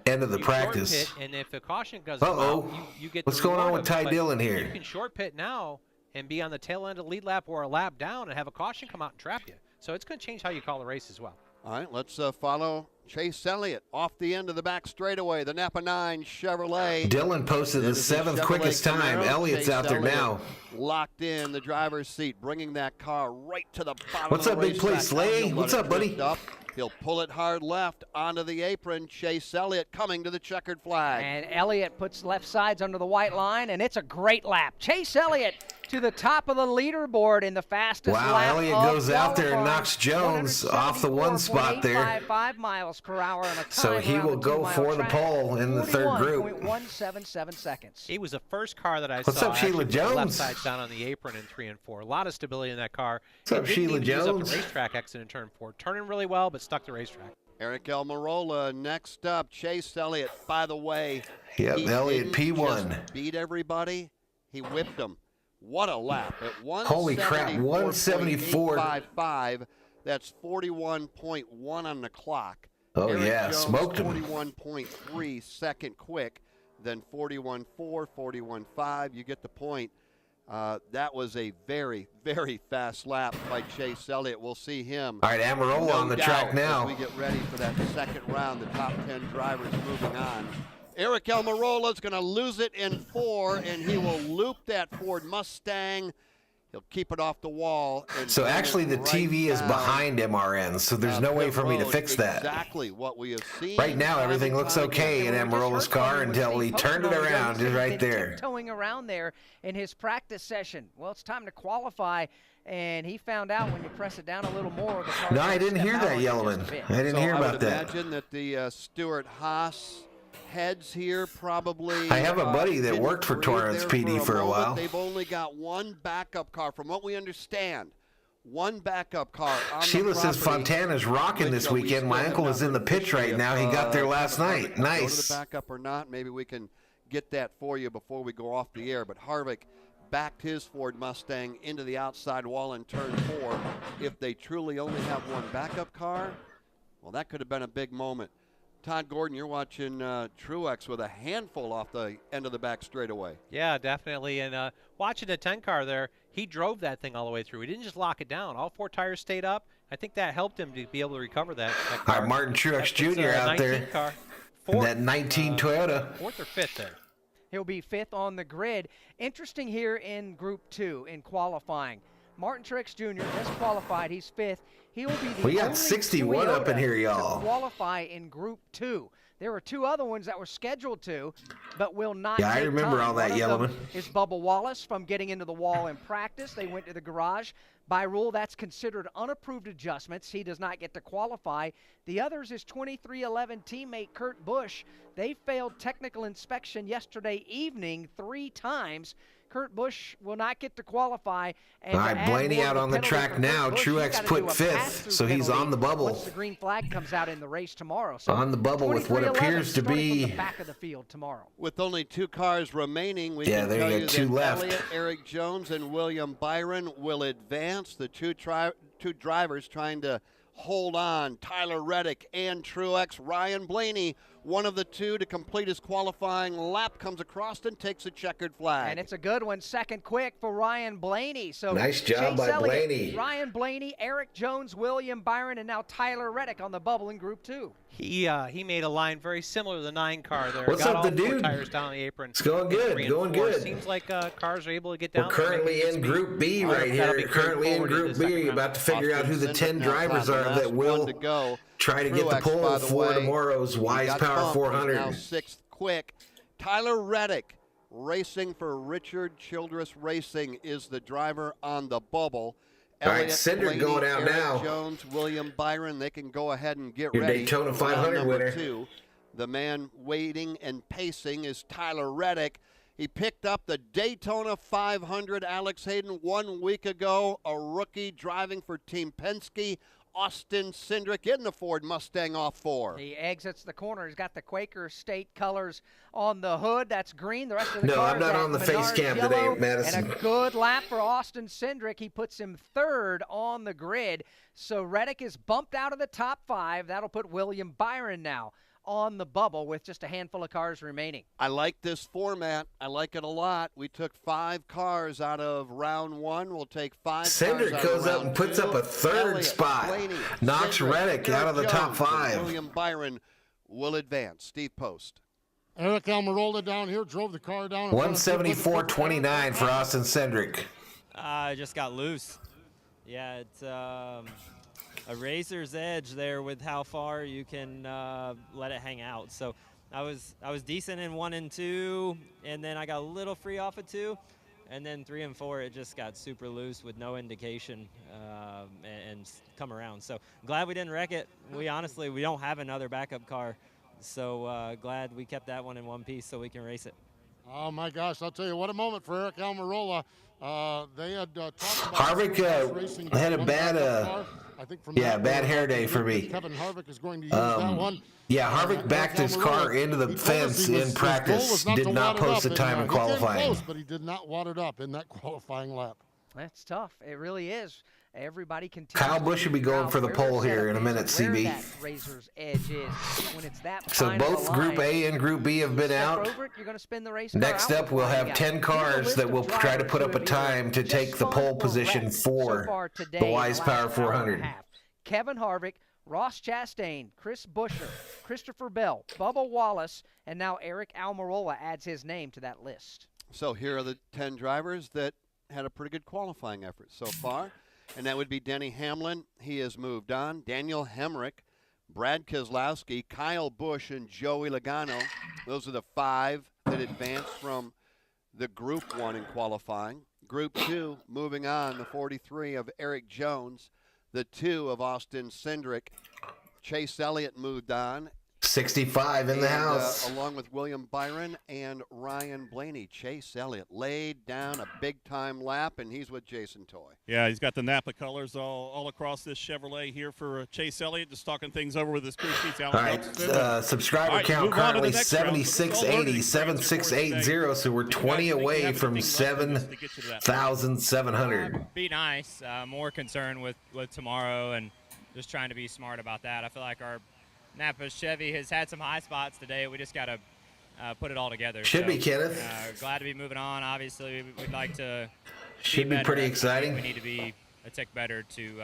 S5: end of the practice.
S1: And if a caution goes out, you get
S5: what's going on with Ty Dillon here?
S1: You can short pit now and be on the tail end of the lead lap or a lap down and have a caution come out and trap you. So it's going to change how you call the race as well.
S2: All right, let's follow Chase Elliott off the end of the back straightaway. The Napa 9 Chevrolet.
S5: Dillon posted the 7th quickest time. Elliott's out there now.
S2: Locked in the driver's seat, bringing that car right to the bottom.
S5: What's up, big play, Slay? What's up, buddy?
S2: He'll pull it hard left onto the apron. Chase Elliott coming to the checkered flag.
S4: And Elliott puts left sides under the white line, and it's a great lap. Chase Elliott to the top of the leaderboard in the fastest lap.
S5: Wow, Elliott goes out there and knocks Jones off the one spot there.
S4: 174.855 miles per hour on a time
S5: So he will go for the pole in the third group.
S4: 41.177 seconds.
S1: He was the first car that I
S5: What's
S1: saw
S5: up, Sheila Jones?
S1: left side down on the apron in 3 and 4. A lot of stability in that car.
S5: What's up, Sheila Jones?
S1: Use up the racetrack exit in turn 4. Turning really well, but stuck the racetrack.
S2: Eric Almirola next up. Chase Elliott, by the way.
S5: Yep, Elliott P1.
S2: Just beat everybody. He whipped them. What a lap at 174.
S5: Holy crap, 174.855.
S2: That's 41.1 on the clock.
S5: Oh,
S2: Eric
S5: yeah,
S2: Jones,
S5: smoked him.
S2: 41.3 second quick, then 41.4, 41.5. You get the point. That was a very, very fast lap by Chase Elliott. We'll see him.
S5: All right, Almirola on the track now.
S2: As we get ready for that second round, the top 10 drivers moving on. Eric Almirola is going to lose it in 4, and he will loop that Ford Mustang. He'll keep it off the wall. And
S5: so actually the TV is behind MRN, so there's no way for me to fix that.
S2: Exactly what we have seen.
S5: Right now, everything looks okay in Amarola's car until he turned it around just right there.
S4: Towing around there in his practice session. Well, it's time to qualify, and he found out when you press it down a little more. The car
S5: No, I didn't hear that, Yellowman. I didn't hear about that.
S2: I would imagine that the Stuart Haas heads here probably.
S5: I have a buddy that worked for Torrance PD for a while.
S2: They've only got one backup car, from what we understand. One backup car on
S5: Sheila
S2: the
S5: says
S2: property,
S5: Fontana's rocking this weekend. My uncle is in the pitch right now. He got there last night. Nice.
S2: Go to the backup or not, maybe we can get that for you before we go off the air. But Harvick backed his Ford Mustang into the outside wall in turn 4. If they truly only have one backup car, well, that could have been a big moment. Todd Gordon, you're watching Truex with a handful off the end of the back straightaway.
S1: Yeah, definitely. And watching the 10 car there, he drove that thing all the way through. He didn't just lock it down. All 4 tires stayed up. I think that helped him to be able to recover that car.
S5: All right, Martin Truex Jr. out there.
S1: Car.
S5: That 19 Toyota.
S1: 4th or 5th there.
S4: He'll be 5th on the grid. Interesting here in Group 2 in qualifying. Martin Truex Jr. just qualified. He's 5th. He will be the
S5: we got
S4: only
S5: 61
S4: Toyota
S5: up in here, y'all.
S4: to qualify in Group 2. There were 2 other ones that were scheduled to, but will not
S5: Yeah,
S4: take
S5: I remember
S4: time.
S5: all that,
S4: One of them
S5: Yellowman.
S4: is Bubba Wallace from getting into the wall in practice. They went to the garage. By rule, that's considered unapproved adjustments. He does not get to qualify. The others is 2311 teammate Kurt Busch. They failed technical inspection yesterday evening 3 times. Kurt Busch will not get to qualify. And
S5: all right, Blaney out on the track now. Truex put 5th, so he's on the bubble.
S4: Once the green flag comes out in the race tomorrow. So
S5: on the bubble with what appears to be
S4: the back of the field tomorrow.
S2: With only 2 cars remaining, we
S5: yeah,
S2: can
S5: there
S2: tell
S5: you
S2: you
S5: go, 2
S2: that
S5: left.
S2: Elliott, Eric Jones, and William Byron will advance. The two drivers trying to hold on, Tyler Reddick and Truex. Ryan Blaney, one of the 2 to complete his qualifying lap, comes across and takes a checkered flag.
S4: And it's a good one, second quick for Ryan Blaney. So
S5: nice job
S4: Chase
S5: by
S4: Elliott,
S5: Blaney.
S4: Ryan Blaney, Eric Jones, William Byron, and now Tyler Reddick on the bubble in Group 2.
S1: He made a line very similar to the 9 car there.
S5: What's
S1: Got
S5: up,
S1: all
S5: the
S1: 4
S5: dude?
S1: tires down on the apron.
S5: It's going good, going good.
S1: Seems like cars are able to get down.
S5: We're currently in Group B right here. Currently in Group B, about to figure out who the 10 drivers are that will try to get the pole for tomorrow's Wise Power 400.
S2: Now 6th quick. Tyler Reddick, racing for Richard Childress Racing, is the driver on the bubble.
S5: All right,
S2: Elliott,
S5: Cinder
S2: Blaney,
S5: going out
S2: Eric
S5: now.
S2: Jones, William Byron, they can go ahead and get
S5: Your
S2: ready.
S5: Daytona
S2: for
S5: 500
S2: round
S5: winner.
S2: 2. The man waiting and pacing is Tyler Reddick. He picked up the Daytona 500, Alex Hayden, 1 week ago. A rookie driving for Team Penske. Austin Cindric in the Ford Mustang off 4.
S4: He exits the corner. He's got the Quaker State colors on the hood. That's green. The rest of the
S5: No,
S4: cars
S5: I'm not
S4: are
S5: on the face
S4: Menards
S5: cam
S4: yellow.
S5: today, Madison.
S4: And a good lap for Austin Cindric. He puts him 3rd on the grid. So Reddick is bumped out of the top 5. That'll put William Byron now on the bubble with just a handful of cars remaining.
S2: I like this format. I like it a lot. We took 5 cars out of round 1. We'll take 5
S5: Cinder
S2: cars
S5: goes
S2: out of
S5: up and
S2: round
S5: puts
S2: 2.
S5: up a 3rd
S2: Elliott,
S5: spot.
S2: Blaney,
S5: Knocks
S2: Cindric,
S5: Reddick out of the
S2: Eric
S5: top
S2: Jones,
S5: 5.
S2: and William Byron will advance. Steve Post.
S3: Eric Almirola down here drove the car down.
S5: 174.29 for Austin Cindric.
S20: I just got loose. Yeah, it's a razor's edge there with how far you can let it hang out. So I was decent in 1 and 2, and then I got a little free off of 2, And then 3 and 4, it just got super loose with no indication and come around. So glad we didn't wreck it. We don't have another backup car. So glad we kept that one in one piece so we can race it.
S3: Oh, my gosh. I'll tell you, what a moment for Eric Almirola. They had talked about
S5: Harvick had a bad, bad hair day for me.
S3: Kevin Harvick is going to use that one.
S5: Yeah, Harvick backed his car into the fence in practice. Did not post a time in qualifying.
S3: He came close, but he did not wad it up in that qualifying lap.
S4: That's tough. It really is. Everybody can.
S5: Kyle Busch should be going for the pole here in a minute, CB.
S4: That razor's edge is when it's that
S5: so both Group A and Group B have been out.
S4: You're going to spin the race
S5: Next up, we'll have 10 cars that will try to put up a time to take the pole position for the Wise Power 400.
S4: Kevin Harvick, Ross Chastain, Chris Buescher, Christopher Bell, Bubba Wallace, and now Eric Almirola adds his name to that list.
S2: So here are the 10 drivers that had a pretty good qualifying effort so far. And that would be Denny Hamlin. He has moved on. Daniel Hemrick, Brad Keselowski, Kyle Busch, and Joey Logano. Those are the 5 that advanced from the Group 1 in qualifying. Group 2, moving on, the 43 of Eric Jones, the 2 of Austin Cindric. Chase Elliott moved on.
S5: 65 in the house.
S2: Along with William Byron and Ryan Blaney. Chase Elliott laid down a big-time lap, and he's with Jason Toy.
S10: Yeah, he's got the Napa colors all across this Chevrolet here for Chase Elliott, just talking things over with his crew chiefs.
S5: All right, subscriber count currently 7680, 7680, so we're 20 away from 7,700.
S17: Be nice, more concerned with tomorrow and just trying to be smart about that. I feel like our Napa Chevy has had some high spots today. We just got to put it all together.
S5: Should be, Kenneth.
S17: Glad to be moving on. Obviously, we'd like to.
S5: Should be pretty exciting.
S17: We need to be a tick better to,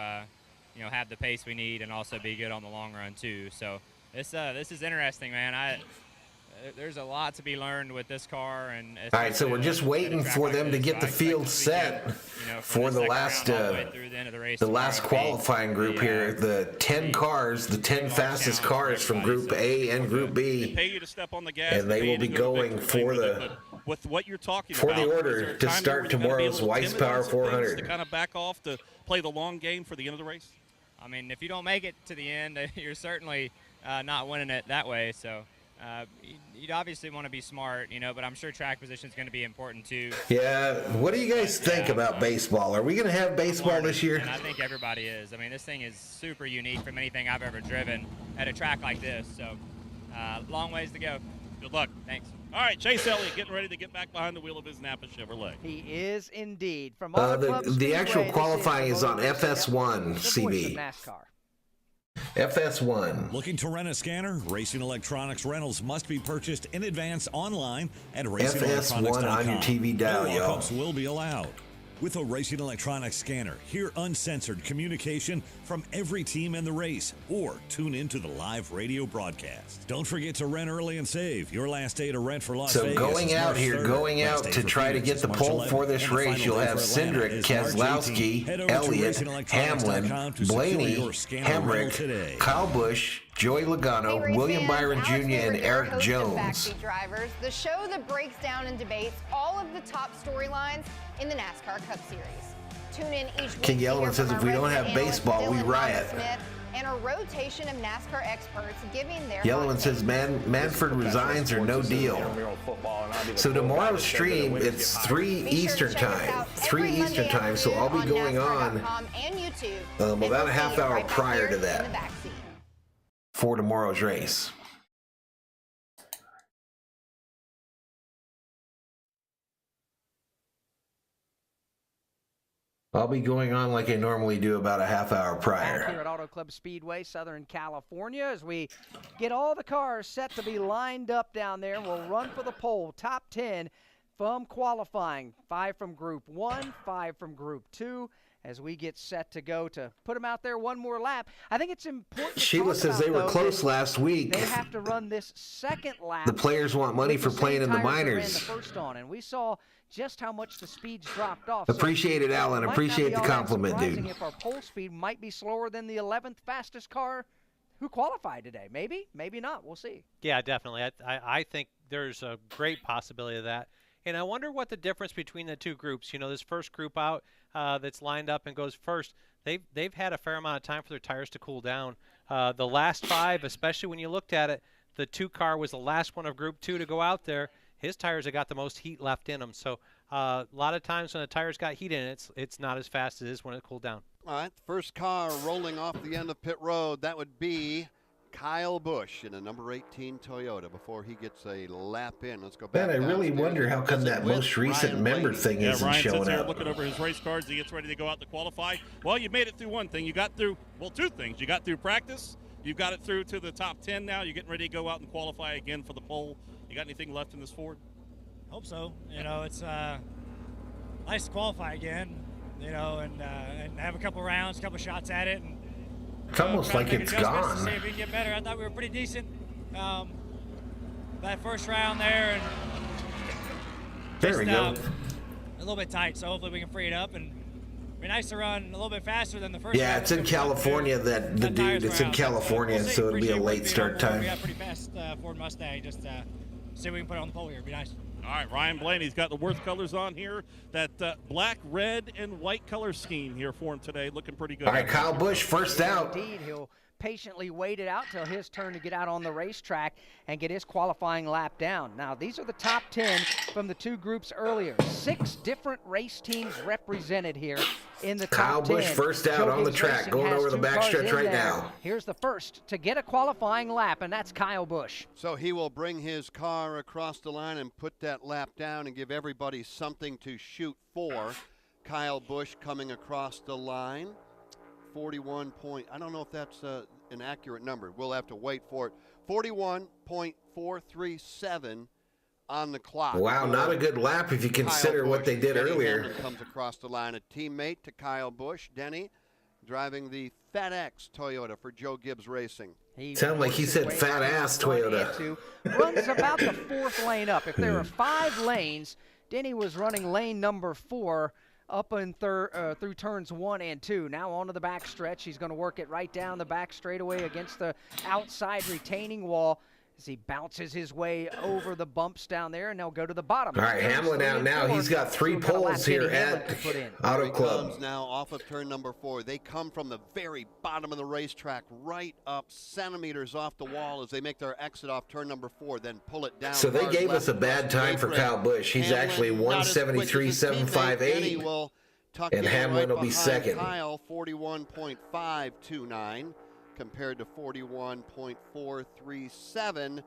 S17: have the pace we need and also be good on the long run too. So this is interesting, man. There's a lot to be learned with this car. And
S5: all right, so we're just waiting for them to get the field set for the last qualifying group here. The 10 cars, the 10 fastest cars from Group A and Group B, and they will be going for the
S10: with what you're talking
S5: for the order to start tomorrow's Weiss Power 400.
S10: To kind of back off to play the long game for the end of the race.
S17: I mean, if you don't make it to the end, you're certainly not winning it that way. So. You'd obviously want to be smart, but I'm sure track position is going to be important too.
S5: Yeah, what do you guys think about baseball? Are we going to have baseball this year?
S17: And I think everybody is. I mean, this thing is super unique from anything I've ever driven at a track like this. So, long ways to go.
S10: Good luck.
S17: Thanks.
S10: All right, Chase Elliott getting ready to get back behind the wheel of his Napa Chevrolet.
S4: He is indeed. From
S5: the actual qualifying is on FS1, CB.
S4: NASCAR.
S5: FS1.
S6: Looking to rent a scanner? Racing Electronics rentals must be purchased in advance online at racingelectronics.com.
S5: FS1 on your TV dial,
S6: no walk-ups will be allowed. With a Racing Electronics scanner, hear uncensored communication from every team in the race, or tune into the live radio broadcast. Don't forget to rent early and save. Your last day to rent for Las Vegas.
S5: So going out to try to get the pole for this race, you'll have Cindric, Keselowski, Elliott, Hamlin, Blaney, Hemrick, Kyle Busch, Joey Logano, William Byron Jr., and Eric Jones.
S8: Drivers, the show that breaks down and debates all of the top storylines in the NASCAR Cup Series. Tune in each week.
S5: King Yellowman says if we don't have baseball, we riot.
S8: And a rotation of NASCAR experts giving their
S5: Yellowman says Manfred resigns or no deal. So tomorrow's stream, it's 3 Eastern time. 3 Eastern time, so I'll be going on about a half hour prior to that for tomorrow's race. I'll be going on like I normally do about a half hour prior.
S4: Here at Auto Club Speedway, Southern California, as we get all the cars set to be lined up down there. We'll run for the pole, top 10 from qualifying. 5 from Group 1, 5 from Group 2. As we get set to go to put them out there one more lap. I think it's important.
S5: Sheila says they were close last week.
S4: They have to run this second lap.
S5: The players want money for playing in the minors.
S4: The first on, and we saw just how much the speeds dropped off.
S5: Appreciate it, Alan. Appreciate the compliment, dude.
S4: If our pole speed might be slower than the 11th fastest car who qualified today. Maybe, maybe not. We'll see.
S1: Yeah, definitely. I think there's a great possibility of that. And I wonder what the difference between the two groups, this first group out that's lined up and goes first, they've had a fair amount of time for their tires to cool down. The last 5, especially when you looked at it, the 2 car was the last one of Group 2 to go out there. His tires have got the most heat left in them. So a lot of times when the tires got heat in it, it's not as fast as it is when it cooled down.
S2: All right, first car rolling off the end of pit road. That would be Kyle Busch in a number 18 Toyota before he gets a lap in. Let's go back.
S5: Man, I really wonder how come that most recent member thing isn't
S10: Ryan
S5: showing
S10: sits here
S5: up.
S10: looking over his race cards. He gets ready to go out to qualify. Well, you made it through one thing. You got through, 2 things. You got through practice. You've got it through to the top 10 now. You're getting ready to go out and qualify again for the pole. You got anything left in this Ford?
S12: Hope so. It's nice to qualify again, and have a couple rounds, a couple shots at it. And,
S5: it's almost like it's gone.
S12: To see if we can get better. I thought we were pretty decent that first round there. And
S5: there we go.
S12: A little bit tight, so hopefully we can free it up. And it'd be nice to run a little bit faster than the first round.
S5: Yeah, it's in California, it's in California, so it'll be a late start time.
S12: We got a pretty fast Ford Mustang. Just see if we can put it on the pole here. It'd be nice.
S10: All right, Ryan Blaney's got the Worth colors on here. That black, red, and white color scheme here for him today. Looking pretty good.
S5: All right, Kyle Busch first out.
S4: Indeed, he'll patiently wait it out till his turn to get out on the racetrack and get his qualifying lap down. Now, these are the top 10 from the 2 groups earlier. 6 different race teams represented here in the top 10.
S5: Kyle Busch first out on the track, going over the backstretch right now.
S4: Here's the first to get a qualifying lap, and that's Kyle Busch.
S2: So he will bring his car across the line and put that lap down and give everybody something to shoot for. Kyle Busch coming across the line. 41 point. I don't know if that's an accurate number. We'll have to wait for it. 41.437 on the clock.
S5: Wow, not a good lap if you consider what they did earlier.
S2: Denny comes across the line, a teammate to Kyle Busch. Denny driving the FatX Toyota for Joe Gibbs Racing.
S5: Sound like he said fat ass Toyota.
S4: Runs about the 4th lane up. If there are 5 lanes, Denny was running lane number 4 up and through turns 1 and 2. Now onto the back stretch. He's going to work it right down the back straightaway against the outside retaining wall as he bounces his way over the bumps down there, and they'll go to the bottom.
S5: All right, Hamlin out now. He's got 3 poles here at Auto Club.
S2: Comes now off of turn number 4. They come from the very bottom of the racetrack, right up centimeters off the wall as they make their exit off turn number 4, then pull it down.
S5: So they gave us a bad time for Kyle Busch. He's actually 173.758, and Hamlin will be second.
S2: Kyle, 41.529. compared to 41.437.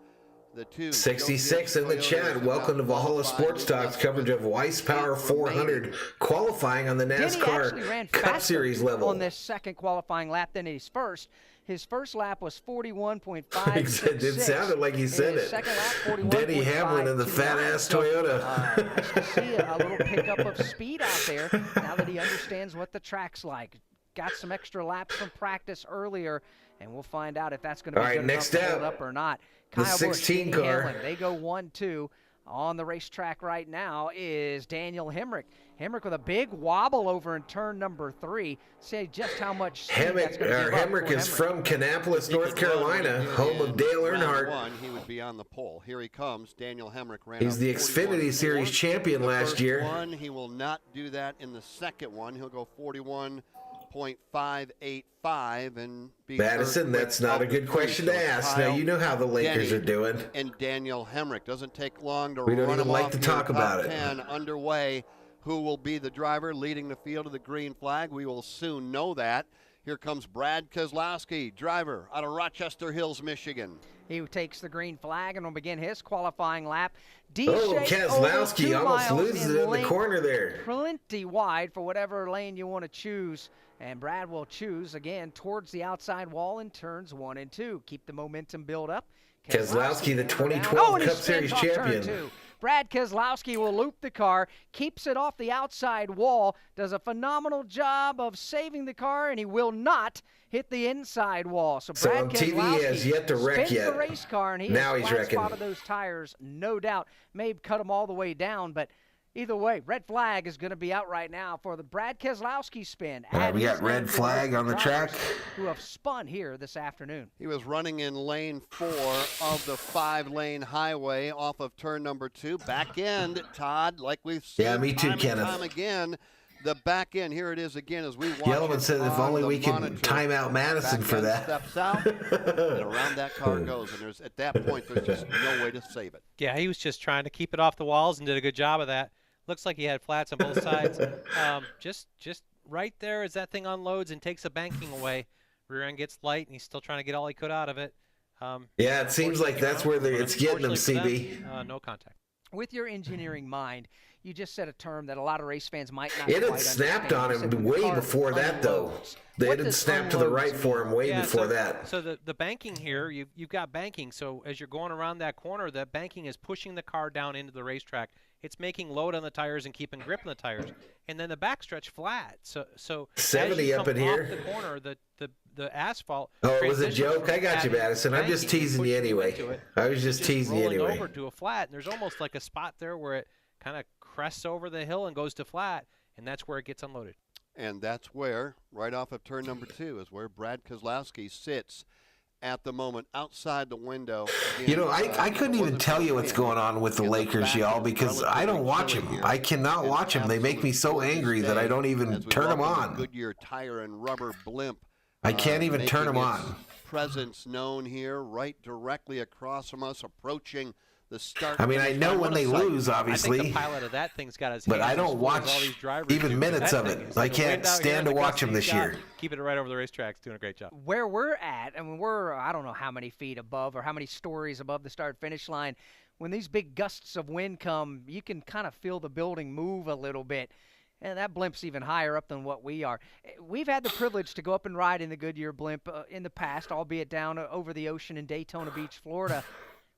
S2: The 2
S5: 66 in the chat. Welcome to Valhalla Sports Talk's coverage of Weiss Power 400 qualifying on the NASCAR Cup Series level.
S4: On this second qualifying lap than his first. His first lap was 41.566.
S5: It sounded like he said it.
S4: Second lap, 41.529.
S5: Denny Hamlin in the fat-ass Toyota.
S4: Nice to see a little pickup of speed out there now that he understands what the track's like. Got some extra laps from practice earlier, and we'll find out if that's going to be good enough to hold up or not.
S5: The
S4: Kyle
S5: 16
S4: Busch,
S5: car.
S4: Hamlin, they go 1-2. On the racetrack right now is Daniel Hemrick. Hemrick with a big wobble over in turn number 3. Say just how much speed that's going to give up
S5: Hemrick is from Kannapolis, North Carolina, home of Dale Earnhardt.
S2: He would be on the pole. Here he comes. Daniel Hemrick ran.
S5: He's the Xfinity Series champion last year.
S2: He will not do that in the second one. He'll go 41.585 and be
S5: Madison, that's not a good question to ask. Now, you know how the Lakers are doing.
S2: And Daniel Hemrick. Doesn't take long to
S5: We don't
S2: run
S5: even
S2: him
S5: like
S2: off
S5: to
S2: here.
S5: talk about
S2: Top
S5: it.
S2: 10 underway. Who will be the driver leading the field of the green flag? We will soon know that. Here comes Brad Keselowski, driver out of Rochester Hills, Michigan.
S4: He takes the green flag and will begin his qualifying lap.
S5: Keselowski almost loses it in the corner there.
S4: Plenty wide for whatever lane you want to choose. And Brad will choose, again, towards the outside wall in turns 1 and 2. Keep the momentum build up.
S5: Keselowski, the 2012 Cup Series champion.
S4: Brad Keselowski will loop the car, keeps it off the outside wall, does a phenomenal job of saving the car, and he will not hit the inside wall. So Brad
S5: on TV,
S4: Keselowski
S5: he has yet to wreck
S4: spins
S5: yet.
S4: the race car, and he
S5: Now
S4: has
S5: he's
S4: flat
S5: wrecking.
S4: spotted those tires, no doubt. May cut them all the way down, but Either way, red flag is going to be out right now for the Brad Keselowski spin.
S5: All right, we got red flag on the track.
S4: Who have spun here this afternoon.
S2: He was running in lane 4 of the 5-lane highway off of turn number 2. Back end, Todd, like we've seen time again. The back end, here it is again as we watch.
S5: Yellowman said if only we can time out Madison for that.
S2: Steps out, and around that car goes. And at that point, there's just no way to save it.
S1: Yeah, he was just trying to keep it off the walls and did a good job of that. Looks like he had flats on both sides. Just right there as that thing unloads and takes the banking away. Rear end gets light, and he's still trying to get all he could out of it.
S5: Yeah, it seems like that's where it's getting them, CB.
S1: No contact.
S4: With your engineering mind, you just said a term that a lot of race fans might not
S5: It had snapped on him way before that, though. They didn't snap to the right for him way before that.
S1: So the banking here, you've got banking. So as you're going around that corner, that banking is pushing the car down into the racetrack. It's making load on the tires and keeping grip on the tires. And then the backstretch flat. So
S5: 70 up in here.
S1: Off the corner, the asphalt.
S5: Oh, it was a joke? I got you, Madison. I'm just teasing you anyway. I was just teasing you anyway.
S1: Over to a flat, and there's almost like a spot there where it kind of crests over the hill and goes to flat, and that's where it gets unloaded.
S2: And that's where, right off of turn number 2, is where Brad Keselowski sits at the moment outside the window.
S5: Again, I couldn't even tell you what's going on with the Lakers, y'all, because I don't watch them. I cannot watch them. They make me so angry that I don't even turn them on.
S2: Goodyear tire and rubber blimp.
S5: I can't even turn them on.
S2: Presence known here, right directly across from us, approaching the start.
S5: I mean, I know when they lose, obviously.
S1: I think the pilot of that thing's got his
S5: but
S1: hands
S5: I don't watch even minutes of it. I can't stand to watch them this year.
S1: Keeping it right over the racetrack's doing a great job.
S4: Where we're at, I mean, I don't know how many feet above or how many stories above the start-finish line. When these big gusts of wind come, you can kind of feel the building move a little bit. And that blimp's even higher up than what we are. We've had the privilege to go up and ride in the Goodyear blimp in the past, albeit down over the ocean in Daytona Beach, Florida.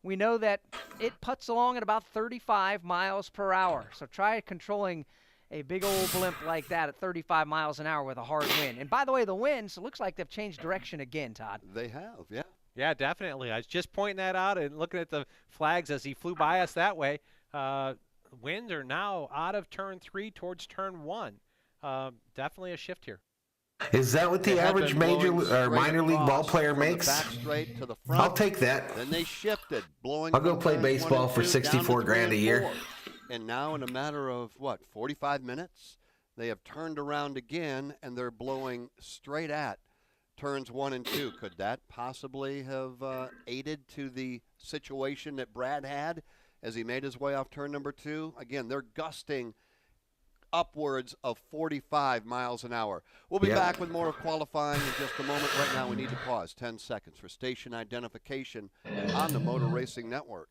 S4: We know that it putts along at about 35 miles per hour. So try controlling a big old blimp like that at 35 miles an hour with a hard wind. And by the way, the winds, it looks like they've changed direction again, Todd.
S2: They have, yeah.
S1: Yeah, definitely. I was just pointing that out and looking at the flags as he flew by us that way. Winds are now out of turn 3 towards turn 1. Definitely a shift here.
S5: Is that what the average major or minor league ball player makes?
S2: To the front.
S5: I'll take that.
S2: Then they shifted, blowing.
S5: I'll go play baseball for 64 grand a year.
S2: And now, in a matter of 45 minutes, they have turned around again, and they're blowing straight at turns 1 and 2. Could that possibly have aided to the situation that Brad had as he made his way off turn number 2? Again, they're gusting upwards of 45 miles an hour. We'll be back with more of qualifying in just a moment. Right now, we need to pause 10 seconds for station identification on the Motor Racing Network.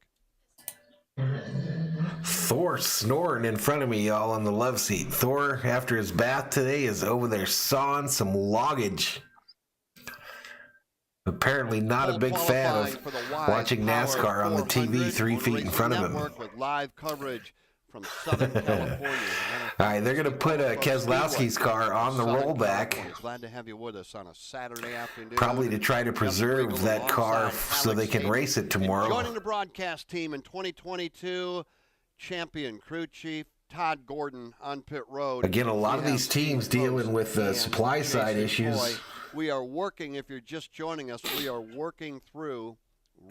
S5: Thor snoring in front of me, y'all, on the love seat. Thor, after his bath today, is over there sawing some loggage. Apparently not a big fan of watching NASCAR on the TV 3 feet in front of him.
S2: With live coverage from Southern California.
S5: All right, they're going to put Keselowski's car on the rollback.
S2: Glad to have you with us on a Saturday afternoon.
S5: Probably to try to preserve that car so they can race it tomorrow.
S2: Joining the broadcast team in 2022, champion crew chief Todd Gordon on pit road.
S5: Again, a lot of these teams dealing with supply side issues.
S2: We are working, if you're just joining us, we are working through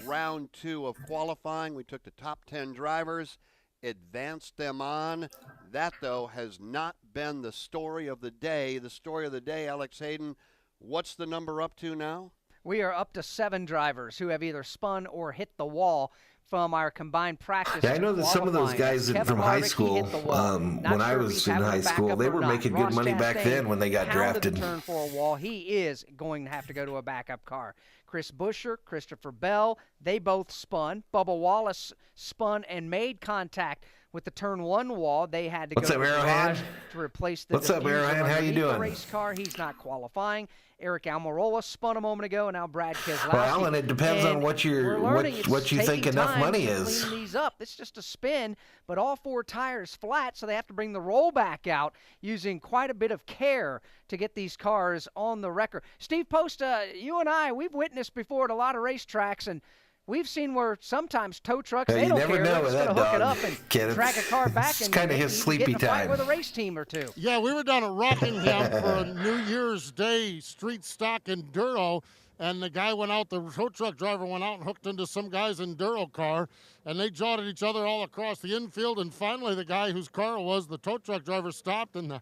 S2: round 2 of qualifying. We took the top 10 drivers, advanced them on. That, though, has not been the story of the day. The story of the day, Alex Hayden, what's the number up to now?
S4: We are up to 7 drivers who have either spun or hit the wall from our combined practice.
S5: Yeah, I know that some of those guys from high school, when I was in high school, they were making good money back then when they got drafted.
S4: Turn for a wall. He is going to have to go to a backup car. Chris Buescher, Christopher Bell, they both spun. Bubba Wallace spun and made contact with the turn 1 wall. They had to go to the garage to replace the
S5: How you doing?
S4: Race car. He's not qualifying. Eric Almirola spun a moment ago, and now Brad Keselowski.
S5: Well, Alan, it depends on what you think enough money is.
S4: Clean these up. It's just a spin, but all 4 tires flat, so they have to bring the rollback out using quite a bit of care to get these cars on the record. Steve Post, you and I, we've witnessed before at a lot of racetracks, and We've seen where sometimes tow trucks, they
S5: you
S4: don't
S5: never
S4: care.
S5: know
S4: They're just
S5: with
S4: going to
S5: that
S4: hook it
S5: dog,
S4: up and
S5: Ken.
S4: drag a car back
S5: It's
S4: and
S5: kind of
S4: maybe
S5: his
S4: even
S5: sleepy
S4: get in a fight
S5: time.
S4: with a race team or two.
S3: Yeah, we were down at Rockingham for a New Year's Day street stock enduro, and the guy went out, the tow truck driver went out and hooked into some guy's enduro car, and they jawed at each other all across the infield, and finally the guy whose car it was, the tow truck driver, stopped, and the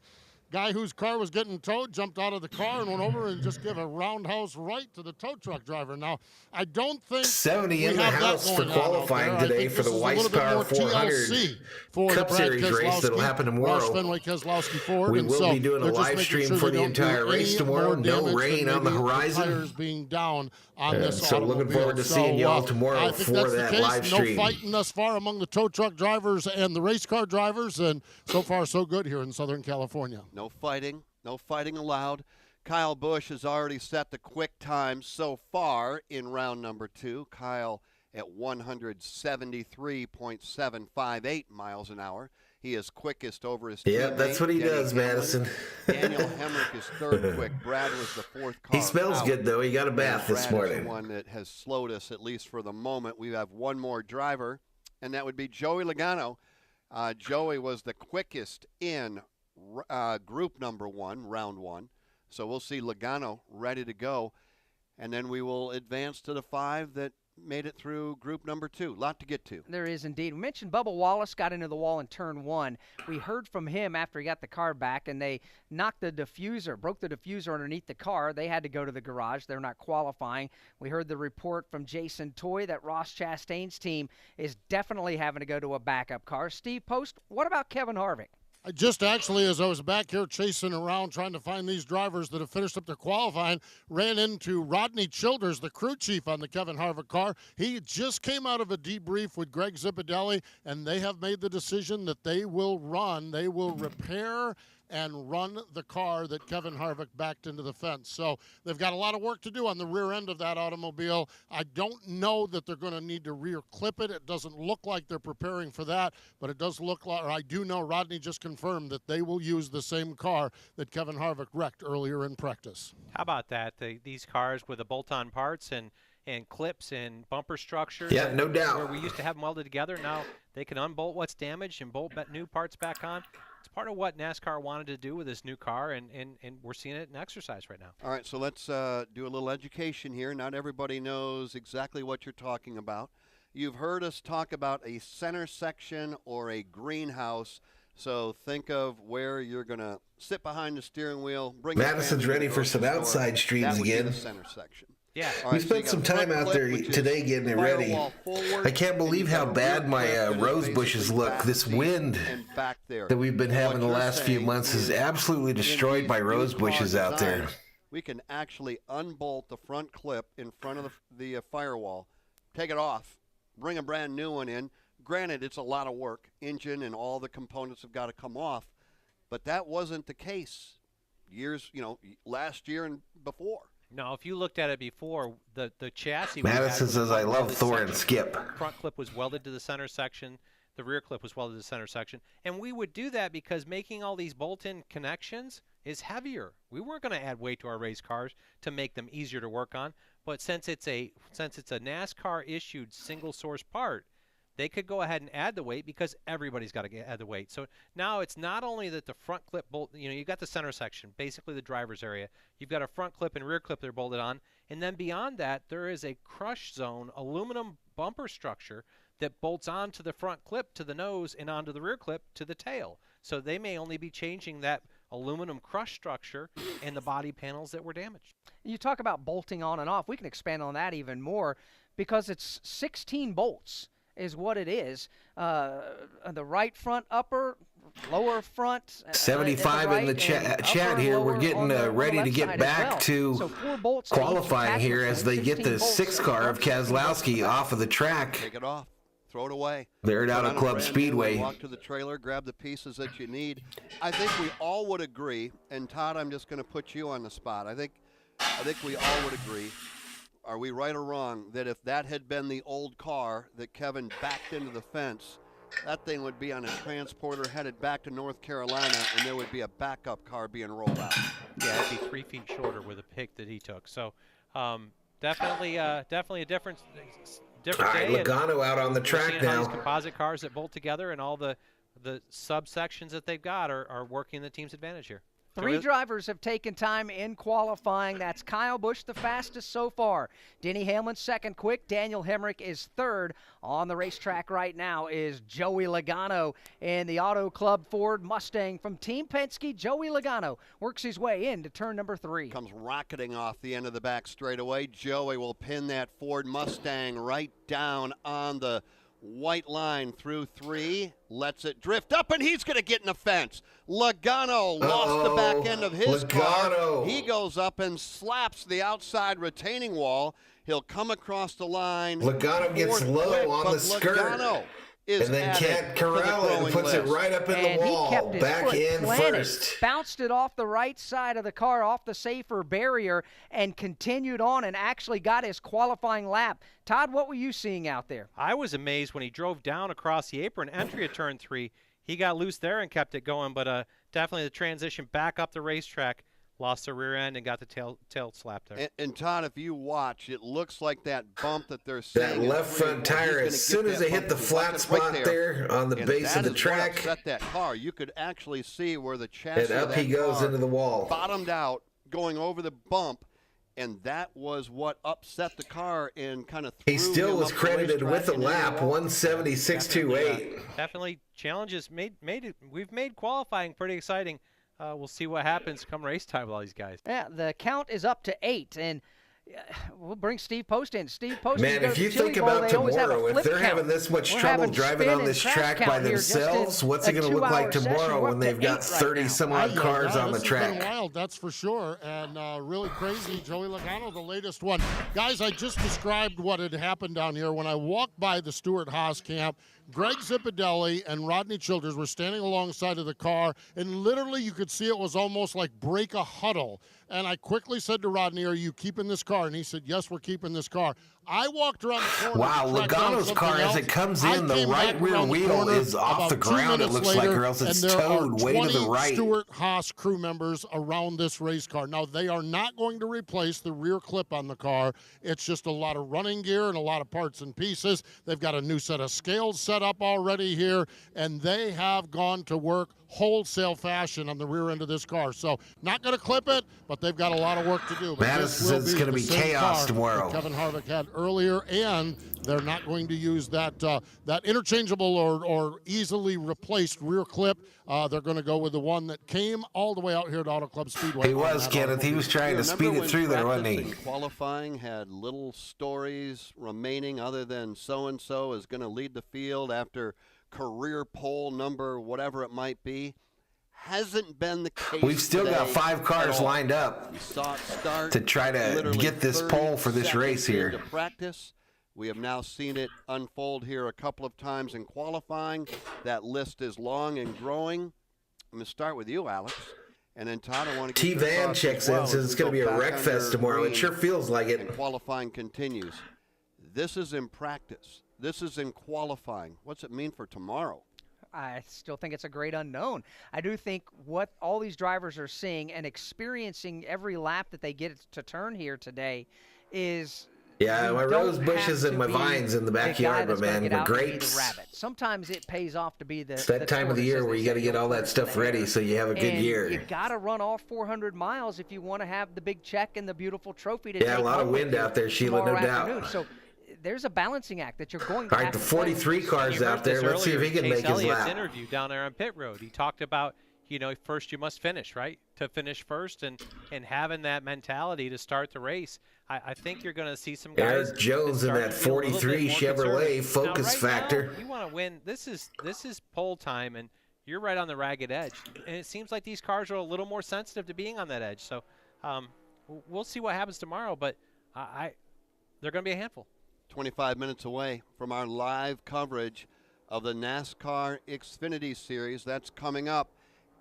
S3: guy whose car was getting towed jumped out of the car and went over and just gave a roundhouse right to the tow truck driver. Now, I don't think
S5: 70 in the house for qualifying today for the Weiss Power 400 Cup Series race that'll happen tomorrow. We will be doing a live stream for the entire race tomorrow. No rain on the horizon.
S3: Being down on this
S5: so looking forward to seeing y'all tomorrow for that live stream.
S3: No fighting thus far among the tow truck drivers and the race car drivers, and so far so good here in Southern California.
S2: No fighting allowed. Kyle Busch has already set the quick time so far in round number 2. Kyle at 173.758 miles an hour. He is quickest over his teammate.
S5: Yeah, that's what he does, Madison.
S2: Daniel Hemrick is third quick. Brad was the fourth car.
S5: He smells good, though. He got a bath this morning.
S2: Brad is the one that has slowed us, at least for the moment. We have one more driver, and that would be Joey Logano. Joey was the quickest in group number 1, round 1. So we'll see Logano ready to go. And then we will advance to the 5 that made it through group number 2. A lot to get to.
S4: There is indeed. We mentioned Bubba Wallace got into the wall in turn 1. We heard from him after he got the car back, and they knocked the diffuser, broke the diffuser underneath the car. They had to go to the garage. They're not qualifying. We heard the report from Jason Toy that Ross Chastain's team is definitely having to go to a backup car. Steve Post, what about Kevin Harvick?
S3: Just actually, as I was back here chasing around trying to find these drivers that have finished up their qualifying, ran into Rodney Childers, the crew chief on the Kevin Harvick car. He just came out of a debrief with Greg Zipadelli, and they have made the decision that they will repair and run the car that Kevin Harvick backed into the fence. So they've got a lot of work to do on the rear end of that automobile. I don't know that they're going to need to rear clip it. It doesn't look like they're preparing for that, but it does look like, or I do know Rodney just confirmed that they will use the same car that Kevin Harvick wrecked earlier in practice.
S1: How about that? These cars with the bolt-on parts and clips and bumper structures.
S5: Yeah, no doubt.
S1: Where we used to have them welded together, now they can unbolt what's damaged and bolt new parts back on. It's part of what NASCAR wanted to do with this new car, and we're seeing it in exercise right now.
S2: All right, so let's do a little education here. Not everybody knows exactly what you're talking about. You've heard us talk about a center section or a greenhouse. So think of where you're going to sit behind the steering wheel.
S5: Madison's ready for some outside streams again.
S2: The center section.
S1: Yeah.
S2: Right,
S5: we spent some time out there today getting it ready. I can't believe how bad my rose bushes look. This wind that we've been having the last few months has absolutely destroyed my rose bushes out there.
S2: We can actually unbolt the front clip in front of the firewall, take it off, bring a brand new one in. Granted, it's a lot of work. Engine and all the components have got to come off, but that wasn't the case last year and before.
S1: No, if you looked at it before, the chassis.
S5: Madison says, I love Thor and Skip.
S1: Front clip was welded to the center section. The rear clip was welded to the center section. And we would do that because making all these bolt-in connections is heavier. We weren't going to add weight to our race cars to make them easier to work on. But since it's a NASCAR-issued single-source part, they could go ahead and add the weight because everybody's got to add the weight. So now it's not only that the front clip bolt, you've got the center section, basically the driver's area. You've got a front clip and rear clip they're bolted on. And then beyond that, there is a crush zone aluminum bumper structure that bolts onto the front clip to the nose and onto the rear clip to the tail. So they may only be changing that aluminum crush structure and the body panels that were damaged.
S4: You talk about bolting on and off. We can expand on that even more because it's 16 bolts. Is what it is. The right front upper, lower front.
S5: 75 in the chat here. We're getting ready to get back to qualifying here as they get the 6 car of Keselowski off of the track.
S2: Take it off. Throw it away.
S5: They're at Auto Club Speedway.
S2: Walk to the trailer, grab the pieces that you need. I think we all would agree, and Todd, I'm just going to put you on the spot. I think we all would agree. Are we right or wrong that if that had been the old car that Kevin backed into the fence, that thing would be on a transporter headed back to North Carolina, and there would be a backup car being rolled out?
S1: Yeah, it'd be 3 feet shorter with a pick that he took. So definitely a difference. different
S5: All right,
S1: day.
S5: Logano out on the track
S1: seeing how
S5: now.
S1: these composite cars that bolt together and all the subsections that they've got are working the team's advantage here.
S4: 3 drivers have taken time in qualifying. That's Kyle Busch, the fastest so far. Denny Hamlin, second quick. Daniel Hemrick is third. On the racetrack right now is Joey Logano in the Auto Club Ford Mustang from Team Penske. Joey Logano works his way into turn number 3.
S2: Comes rocketing off the end of the back straightaway. Joey will pin that Ford Mustang right down on the white line through 3, lets it drift up, and he's going to get in the fence. Logano lost the back end of his car. He goes up and slaps the outside retaining wall. He'll come across the line.
S5: Logano gets low on the skirt. And then can't corral it and puts it right up in the wall.
S4: He kept his
S5: back
S4: foot
S5: in
S4: planted,
S5: first.
S4: bounced it off the right side of the car, off the safer barrier, and continued on and actually got his qualifying lap. Todd, what were you seeing out there?
S1: I was amazed when he drove down across the apron, entry of turn 3. He got loose there and kept it going, but definitely the transition back up the racetrack. Lost the rear end and got the tail slap there.
S2: And Todd, if you watch, it looks like that bump that they're seeing.
S5: That left front tire, as soon as they hit the flat spot there on the base of the track,
S2: upset that car. You could actually see where the chassis
S5: and up he goes into the wall.
S2: Bottomed out, going over the bump, and that was what upset the car and kind of threw
S5: He still
S2: him
S5: was
S2: up
S5: credited
S2: the
S5: with a
S2: racetrack
S5: lap, 176.28.
S1: Definitely challenges made it. We've made qualifying pretty exciting. We'll see what happens come race time with all these guys.
S4: Yeah, the count is up to 8, and we'll bring Steve Post in. Steve Post.
S5: Man, if you think about tomorrow, if they're having this much trouble driving on this track by themselves, what's it going to look like tomorrow when they've got 30-some-odd cars on the track?
S3: It's been wild, that's for sure, and really crazy. Joey Logano, the latest one. Guys, I just described what had happened down here. When I walked by the Stewart-Haas camp, Greg Zipadelli and Rodney Childers were standing alongside of the car, and literally you could see it was almost like break a huddle. And I quickly said to Rodney, "Are you keeping this car?" And he said, "Yes, we're keeping this car." I walked around the corner.
S5: Wow, Logano's car, as it comes in, the right rear wheel is off the ground, it looks like, or else it's towed way to the right.
S3: Stewart-Haas crew members around this race car. Now, they are not going to replace the rear clip on the car. It's just a lot of running gear and a lot of parts and pieces. They've got a new set of scales set up already here, and they have gone to work wholesale fashion on the rear end of this car. So, not going to clip it, but they've got a lot of work to do.
S5: Madison says it's going to be chaos tomorrow.
S3: Kevin Harvick had earlier, and they're not going to use that that interchangeable or easily replaced rear clip. They're going to go with the one that came all the way out here at Auto Club Speedway.
S5: He was, Kenneth. He was trying to speed it through there, wasn't he?
S2: Qualifying had little stories remaining other than so-and-so is going to lead the field after career pole number, whatever it might be. Hasn't been the case.
S5: We've still got 5 cars lined up to try to get this pole for this race here.
S2: To practice. We have now seen it unfold here a couple of times in qualifying. That list is long and growing. I'm going to start with you, Alex. And then Todd, I want to get
S5: T-Van checks in, says it's going to be a wreck fest tomorrow. It sure feels like it.
S2: And qualifying continues. This is in practice. This is in qualifying. What's it mean for tomorrow?
S4: I still think it's a great unknown. I do think what all these drivers are seeing and experiencing every lap that they get to turn here today is
S5: Yeah, my rose bushes and my vines in the backyard, but man, the grapes.
S4: Sometimes it pays off to be the.
S5: It's that time of the year where you got to get all that stuff ready so you have a good year.
S4: You got to run all 400 miles if you want to have the big check and the beautiful trophy to
S5: Yeah, a lot of wind out there, Sheila, no doubt.
S4: So there's a balancing act that you're going to
S5: have. All right, the 43 cars out there. Let's see if he can make his lap.
S1: Interview down there on pit road. He talked about, first you must finish, right? To finish first and having that mentality to start the race. I think you're going to see some guys.
S5: Eric Jones in that 43 Chevrolet Focus Factor.
S1: You want to win. This is pole time, and you're right on the ragged edge. And it seems like these cars are a little more sensitive to being on that edge. So we'll see what happens tomorrow, but they're going to be a handful.
S2: 25 minutes away from our live coverage of the NASCAR Xfinity Series. That's coming up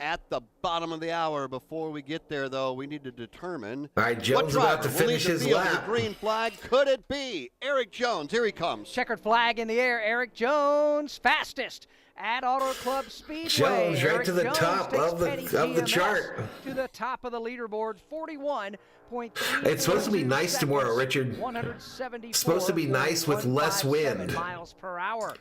S2: at the bottom of the hour. Before we get there, though, we need to determine
S5: all right, Jones
S2: what
S5: about to finish his lap.
S2: The green flag, could it be Eric Jones? Here he comes.
S4: Checkered flag in the air. Eric Jones, fastest at Auto Club Speedway.
S5: Jones right
S4: Eric
S5: to the
S4: Jones
S5: top of the chart.
S4: To the top of the leaderboard, 41.3.
S5: It's supposed to be nice tomorrow, Richard.
S4: 174.
S5: It's supposed to be nice with less wind.
S4: Miles per hour.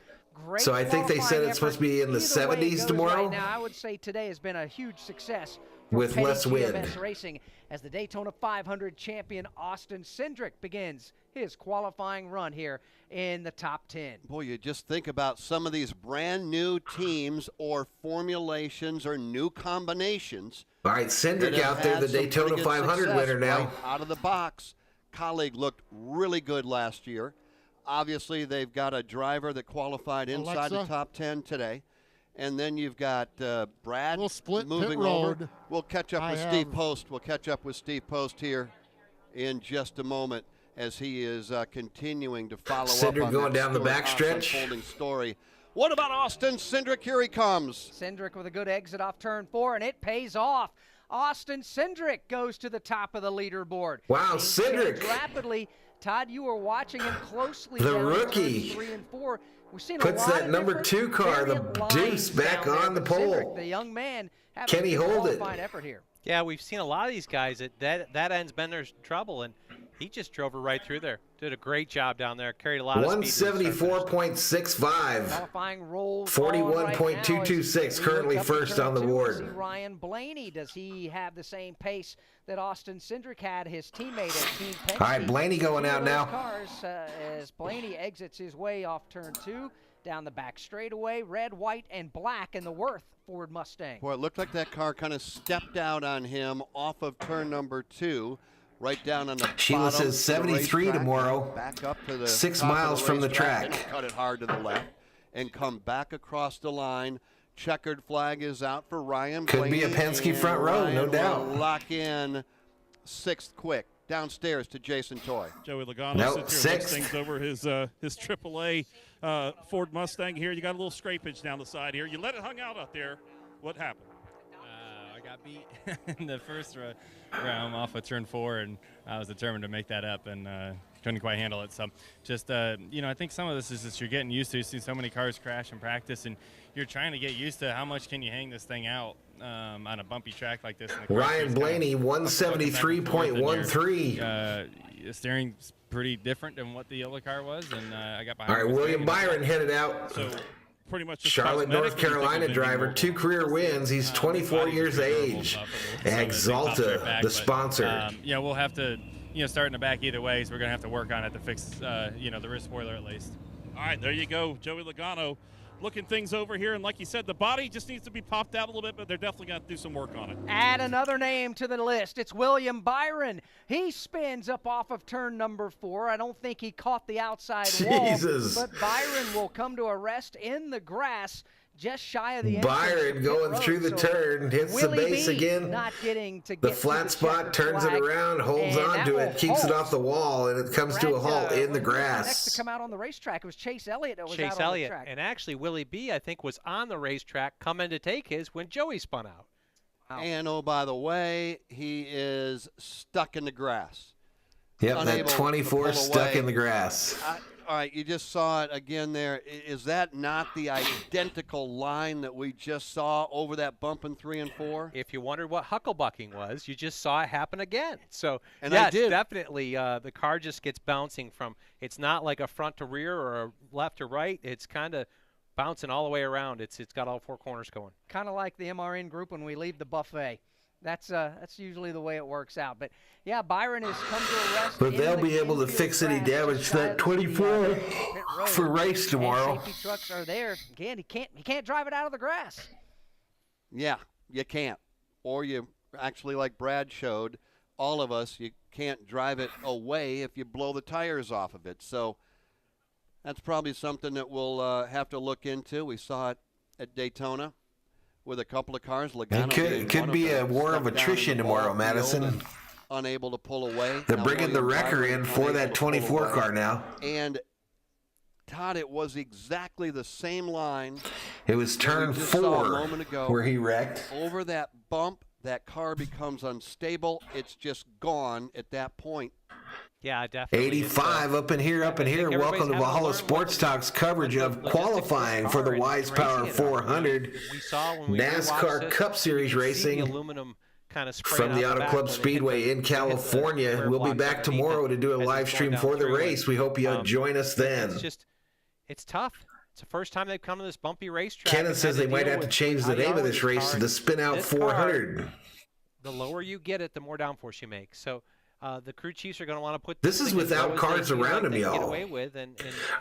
S4: Great
S5: so I think they said it's supposed to be in the 70s tomorrow.
S4: Right now, I would say today has been a huge success
S5: with less wind.
S4: Racing as the Daytona 500 champion Austin Cindric begins his qualifying run here in the top 10.
S2: Boy, you just think about some of these brand new teams or formulations or new combinations.
S5: All right, Cindric out there, the Daytona 500 winner now.
S2: Right out of the box. Colleague looked really good last year. Obviously, they've got a driver that qualified inside the top 10 today. And then you've got Brad moving over. We'll catch up with Steve Post. We'll catch up with Steve Post here in just a moment as he is continuing to follow up on
S5: going down the backstretch.
S2: Unfolding story. What about Austin Cindric? Here he comes.
S4: Cindric with a good exit off turn 4, and it pays off. Austin Cindric goes to the top of the leaderboard.
S5: Wow, Cindric.
S4: Rapidly. Todd, you were watching him closely.
S5: The rookie
S4: 3 and 4. We've seen
S5: puts
S4: a lot
S5: that number 2 car, the Deuce, back on the pole.
S4: Cindric, the young man,
S5: can he hold it?
S4: Effort here.
S1: Yeah, we've seen a lot of these guys that end's been their trouble, and he just drove her right through there. Did a great job down there. Carried a lot of speed.
S5: 174.65.
S4: Qualifying roll
S5: 41.226. Currently first on the board.
S4: Ryan Blaney, does he have the same pace that Austin Cindric had, his teammate at Team Penske?
S5: All right, Blaney going out now.
S4: Cars, as Blaney exits his way off turn 2, down the back straightaway, red, white, and black in the Worth Ford Mustang.
S2: Boy, it looked like that car kind of stepped out on him off of turn number 2. Right down on the
S5: Sheila says 73 tomorrow.
S2: Back up to the
S5: 6 miles from the track.
S2: Cut it hard to the left and come back across the line. Checkered flag is out for Ryan
S5: Could be a Penske front row, no doubt.
S2: Lock in 6th quick. Downstairs to Jason Toy.
S10: Joey Logano sits here and looks things over his AAA Ford Mustang here. You got a little scrapage down the side here. You let it hung out there. What happened?
S9: I got beat in the first round off of turn 4, and I was determined to make that up and couldn't quite handle it. So just, I think some of this is just you're getting used to. You've seen so many cars crash in practice, and you're trying to get used to how much can you hang this thing out on a bumpy track like this.
S5: Ryan Blaney, 173.13.
S9: Steering's pretty different than what the yellow car was, and I got behind.
S5: All right, William Byron headed out.
S10: So pretty much
S5: Charlotte, North Carolina driver, 2 career wins. He's 24 years of age. Exalta, the sponsor.
S9: We'll have to, start in the back either way, so we're going to have to work on it to fix, the rear spoiler at least.
S10: All right, there you go. Joey Logano looking things over here, and like you said, the body just needs to be popped out a little bit, but they're definitely going to do some work on it.
S4: Add another name to the list. It's William Byron. He spins up off of turn number 4. I don't think he caught the outside wall, but Byron will come to a rest in the grass just shy of the
S5: Byron going through the turn, hits the base again.
S4: Not getting to
S5: the flat spot, turns it around, holds on to it, keeps it off the wall, and it comes to a halt in the grass.
S4: Next to come out on the racetrack, it was Chase Elliott that was
S1: Chase
S4: out on the track.
S1: And actually, Willie B, I think, was on the racetrack coming to take his when Joey spun out.
S2: Wow. And, oh, by the way, he is stuck in the grass.
S5: Yep, that 24 stuck in the grass.
S2: All right, you just saw it again there. Is that not the identical line that we just saw over that bump in 3 and 4?
S1: If you wondered what hucklebucking was, you just saw it happen again. So,
S2: and
S1: yes,
S2: I did.
S1: Definitely the car just gets bouncing from, it's not like a front to rear or a left to right. It's kind of bouncing all the way around. It's got all 4 corners going.
S4: Kind of like the MRN group when we leave the buffet. That's usually the way it works out. But, yeah, Byron has come to a rest.
S5: But they'll be able to fix any damage to that 24 for race tomorrow.
S4: Safety trucks are there. Again, he can't drive it out of the grass.
S2: Yeah, you can't. Or you actually, like Brad showed, all of us, you can't drive it away if you blow the tires off of it. So that's probably something that we'll have to look into. We saw it at Daytona with a couple of cars.
S5: It could be a war of attrition tomorrow, Madison.
S2: Unable to pull away.
S5: They're bringing the wrecker in for that 24 car now.
S2: And Todd, it was exactly the same line.
S5: It was turn 4 where he wrecked.
S2: Over that bump, that car becomes unstable. It's just gone at that point.
S1: Yeah, definitely.
S5: 85 up in here. Welcome to Valhalla Sports Talk's coverage of qualifying for the Wise Power 400 NASCAR Cup Series racing from the Auto Club Speedway in California. We'll be back tomorrow to do a live stream for the race. We hope you'll join us then.
S1: It's tough. It's the first time they've come to this bumpy racetrack.
S5: Kenneth says they might have to change the name of this race to the Spin Out 400.
S1: The lower you get it, the more downforce you make. So the crew chiefs are going to want to put
S5: this is without cars around him, y'all.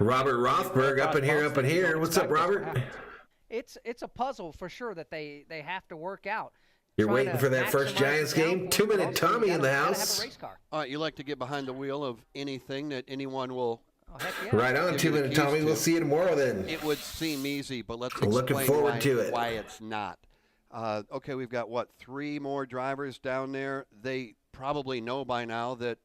S5: Robert Rothberg up in here. What's up, Robert?
S4: It's a puzzle for sure that they have to work out.
S5: You're waiting for that first Giants game? 2-minute Tommy in the house.
S2: All right, you like to get behind the wheel of anything that anyone will.
S5: Right on, 2-minute Tommy. We'll see you tomorrow then.
S2: It would seem easy, but let's
S5: looking
S2: explain
S5: forward to it.
S2: Why it's not. Okay, we've got, 3 more drivers down there. They probably know by now that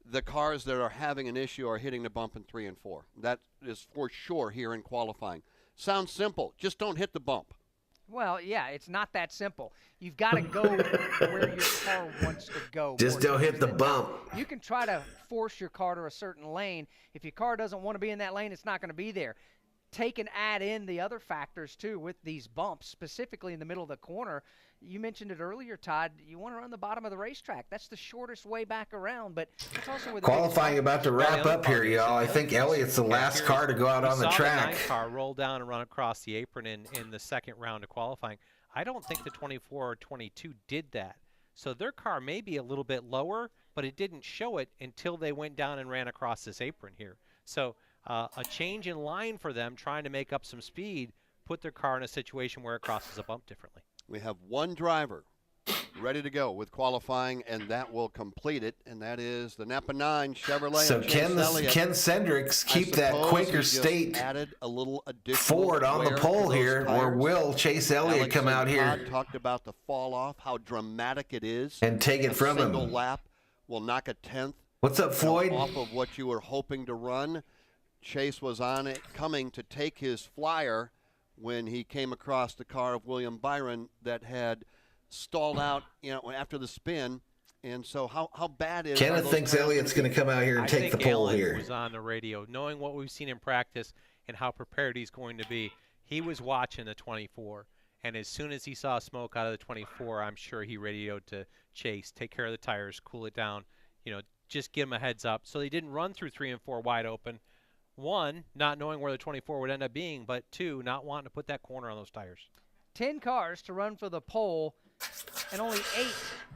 S2: the cars that are having an issue are hitting the bump in 3 and 4. That is for sure here in qualifying. Sounds simple. Just don't hit the bump.
S4: Well, yeah, it's not that simple. You've got to go where your car wants to go.
S5: Just don't hit the bump.
S4: You can try to force your car to a certain lane. If your car doesn't want to be in that lane, it's not going to be there. Take and add in the other factors, too, with these bumps, specifically in the middle of the corner. You mentioned it earlier, Todd. You want to run the bottom of the racetrack. That's the shortest way back around, but it's also where the
S5: qualifying about to wrap up here, y'all. I think Elliott's the last car to go out on the track.
S1: The 9 car roll down and run across the apron in the second round of qualifying. I don't think the 24 or 22 did that. So their car may be a little bit lower, but it didn't show it until they went down and ran across this apron here. So a change in line for them, trying to make up some speed, put their car in a situation where it crosses a bump differently.
S2: We have one driver ready to go with qualifying, and that will complete it, and that is the Napa 9 Chevrolet.
S5: So Ken Cendricks keep that Quaker State
S2: added a little
S5: Ford on the pole here, or will Chase Elliott come out here?
S2: Todd talked about the fall off, how dramatic it is,
S5: and take it from him.
S2: A single lap will knock a tenth.
S5: What's up, Floyd?
S2: Off of what you were hoping to run. Chase was on it, coming to take his flyer when he came across the car of William Byron that had stalled out, after the spin. And so how bad is
S5: Kenneth thinks Elliott's going to come out here and take the pole here.
S1: Was on the radio, knowing what we've seen in practice and how prepared he's going to be. He was watching the 24, and as soon as he saw smoke out of the 24, I'm sure he radioed to Chase, take care of the tires, cool it down, just give him a heads up. So they didn't run through 3 and 4 wide open. 1, not knowing where the 24 would end up being, but 2, not wanting to put that corner on those tires.
S4: 10 cars to run for the pole, and only 8,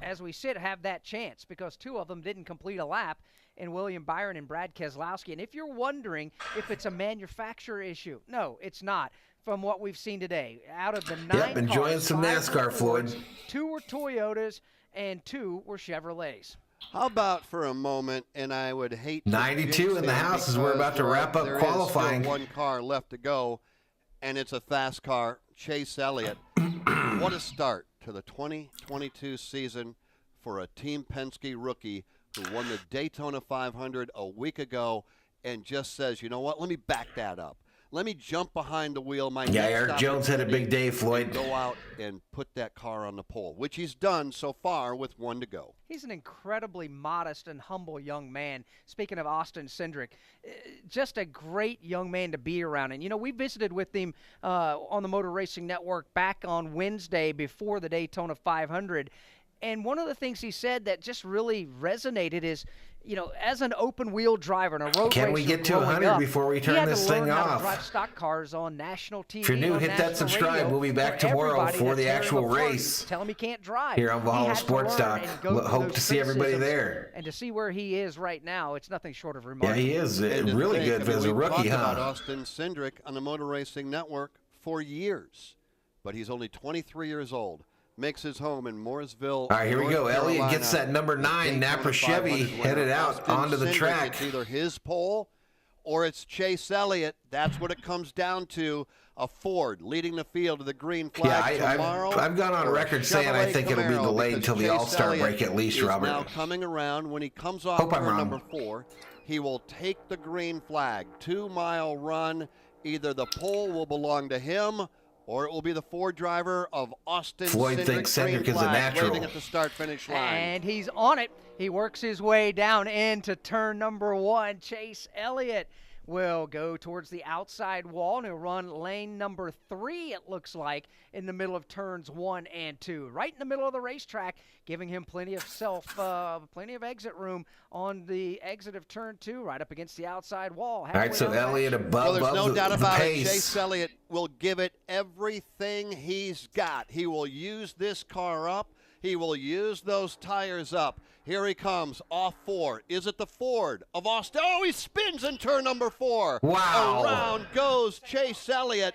S4: as we sit, have that chance because 2 of them didn't complete a lap, in William Byron and Brad Keselowski. And if you're wondering if it's a manufacturer issue, no, it's not. From what we've seen today, out of the 9
S5: enjoying
S4: cars,
S5: some NASCAR, Floyd.
S4: 2 were Toyotas and 2 were Chevrolets.
S2: How about for a moment, and I would hate to
S5: 92 in the house as we're about to wrap up qualifying.
S2: There is still 1 car left to go, and it's a fast car, Chase Elliott. What a start to the 2022 season for a Team Penske rookie who won the Daytona 500 a week ago and just says, you know what, let me back that up. Let me jump behind the wheel.
S5: Eric Jones had a big day, Floyd.
S2: Go out and put that car on the pole, which he's done so far with 1 to go.
S4: He's an incredibly modest and humble young man. Speaking of Austin Cindric, just a great young man to be around. And, we visited with him on the Motor Racing Network back on Wednesday before the Daytona 500. And one of the things he said that just really resonated is, as an open-wheel driver and a road racer,
S5: can we get to 100 before we turn this thing off?
S4: He had to learn how to drive stock cars on national TV.
S5: If you're new, hit that subscribe. We'll be back tomorrow for the actual race.
S4: Tell him he can't drive.
S5: Here on Valhalla Sports Talk. Hope to see everybody there.
S4: And to see where he is right now, it's nothing short of remarkable.
S5: Yeah, he is really good as a rookie, huh?
S2: About Austin Cindric on the Motor Racing Network for years, but he's only 23 years old. Makes his home in Mooresville.
S5: All right, here we go. Elliott gets that number 9 Napa Chevy headed out onto the track.
S2: It's either his pole or it's Chase Elliott. That's what it comes down to. A Ford leading the field to the green flag tomorrow.
S5: I've gone on record saying I think it'll be delayed until the All-Star break at least, Robert.
S2: Now coming around when he comes off turn number 4, he will take the green flag. 2-mile run. Either the pole will belong to him, or it will be the Ford driver of Austin
S5: Floyd
S2: Cindric.
S5: thinks Cindric is a natural.
S2: Waving at the start-finish line.
S4: And he's on it. He works his way down into turn number 1. Chase Elliott will go towards the outside wall, and he'll run lane number 3, it looks like, in the middle of turns 1 and 2. Right in the middle of the racetrack, giving him plenty of exit room on the exit of turn 2, right up against the outside wall.
S5: All right, so Elliott above
S2: there's no doubt about
S5: pace.
S2: it. Chase Elliott will give it everything he's got. He will use this car up. He will use those tires up. Here he comes, off 4. Is it the Ford of Austin? Oh, he spins in turn number 4.
S5: Wow.
S2: Around goes Chase Elliott.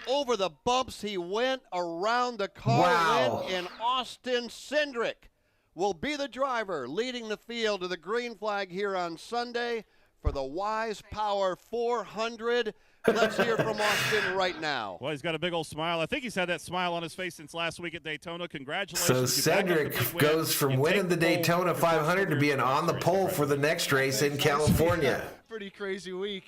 S2: Over the bumps he went, around the car went, and Austin Cindric will be the driver leading the field to the green flag here on Sunday for the Wise Power 400. Let's hear from Austin right now.
S10: Well, he's got a big old smile. I think he's had that smile on his face since last week at Daytona.
S5: So
S10: Congratulations.
S5: Cindric goes from winning the Daytona 500 to being on the pole for the next race in California.
S7: Pretty crazy week.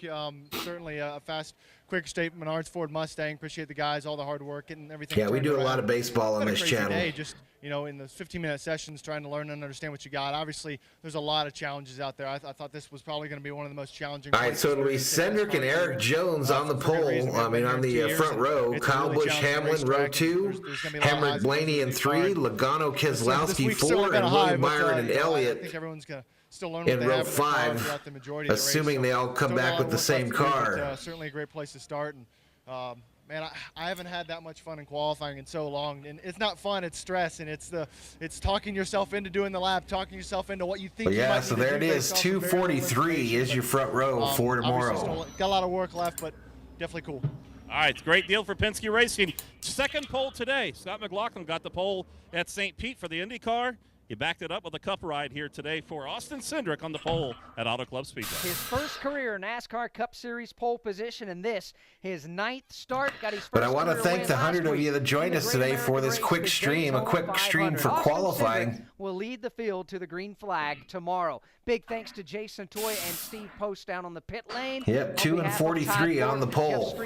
S7: Certainly a fast, quick state Menards Ford Mustang. Appreciate the guys, all the hard work and everything.
S5: Yeah, we do a lot of baseball on this channel.
S7: Day, just, in the 15-minute sessions, trying to learn and understand what you got. Obviously, there's a lot of challenges out there. I thought this was probably going to be one of the most challenging.
S5: All right, so it'll be Cindric and Eric Jones on the pole. On the front row. Kyle Busch Hamlin, row 2. Hemrick Blaney in 3. Logano Keselowski 4. And William Byron and Elliott.
S7: I think everyone's going to still learn
S5: in row 5, assuming they all come back with the same car.
S7: Certainly a great place to start. And man, I haven't had that much fun in qualifying in so long. And it's not fun; it's stress, and it's talking yourself into doing the lap, talking yourself into what you think.
S5: Well, yeah, so there it is. 243 is your front row for tomorrow.
S7: Got a lot of work left, but definitely cool.
S10: All right, it's a great deal for Penske Racing. Second pole today. Scott McLaughlin got the pole at St. Pete for the IndyCar. He backed it up with a cup ride here today for Austin Cindric on the pole at Auto Club Speedway.
S4: His first career NASCAR Cup Series pole position, and this, his 9th start. Got his first
S5: but I want to thank the 100 of you that joined us today for this quick stream, a quick stream for qualifying.
S4: Will lead the field to the green flag tomorrow. Big thanks to Jason Toy and Steve Post down on the pit lane.
S5: Yep, 2 and 43 on the pole.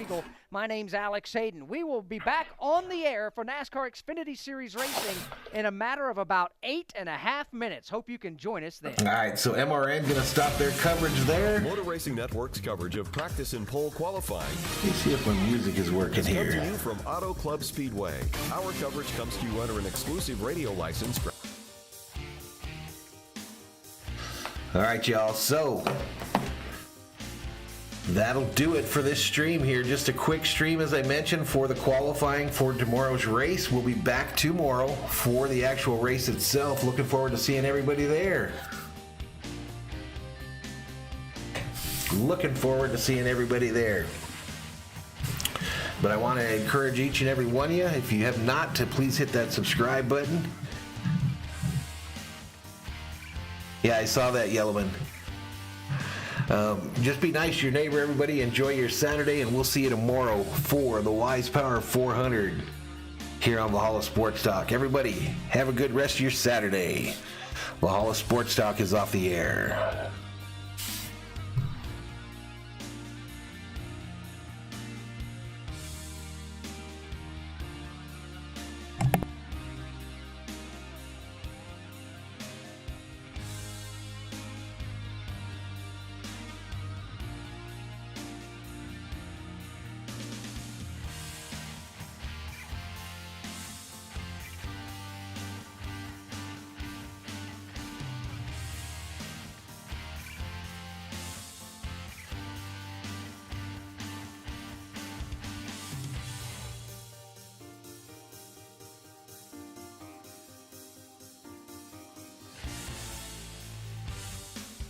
S4: My name's Alex Hayden. We will be back on the air for NASCAR Xfinity Series racing in a matter of about 8.5 minutes. Hope you can join us then.
S5: All right, so MRN going to stop their coverage there.
S13: Motor Racing Network's coverage of practice and pole qualifying.
S5: Let's see if my music is working here.
S13: Comes to you from Auto Club Speedway. Our coverage comes to you under an exclusive radio license.
S5: All right, y'all, so that'll do it for this stream here. Just a quick stream, as I mentioned, for the qualifying for tomorrow's race. We'll be back tomorrow for the actual race itself. Looking forward to seeing everybody there. Looking forward to seeing everybody there. But I want to encourage each and every one of you, if you have not, to please hit that subscribe button. Yeah, I saw that, Yellowman. Just be nice to your neighbor, everybody. Enjoy your Saturday, and we'll see you tomorrow for the Wise Power 400 here on Valhalla Sports Talk. Everybody, have a good rest of your Saturday. Valhalla Sports Talk is off the air.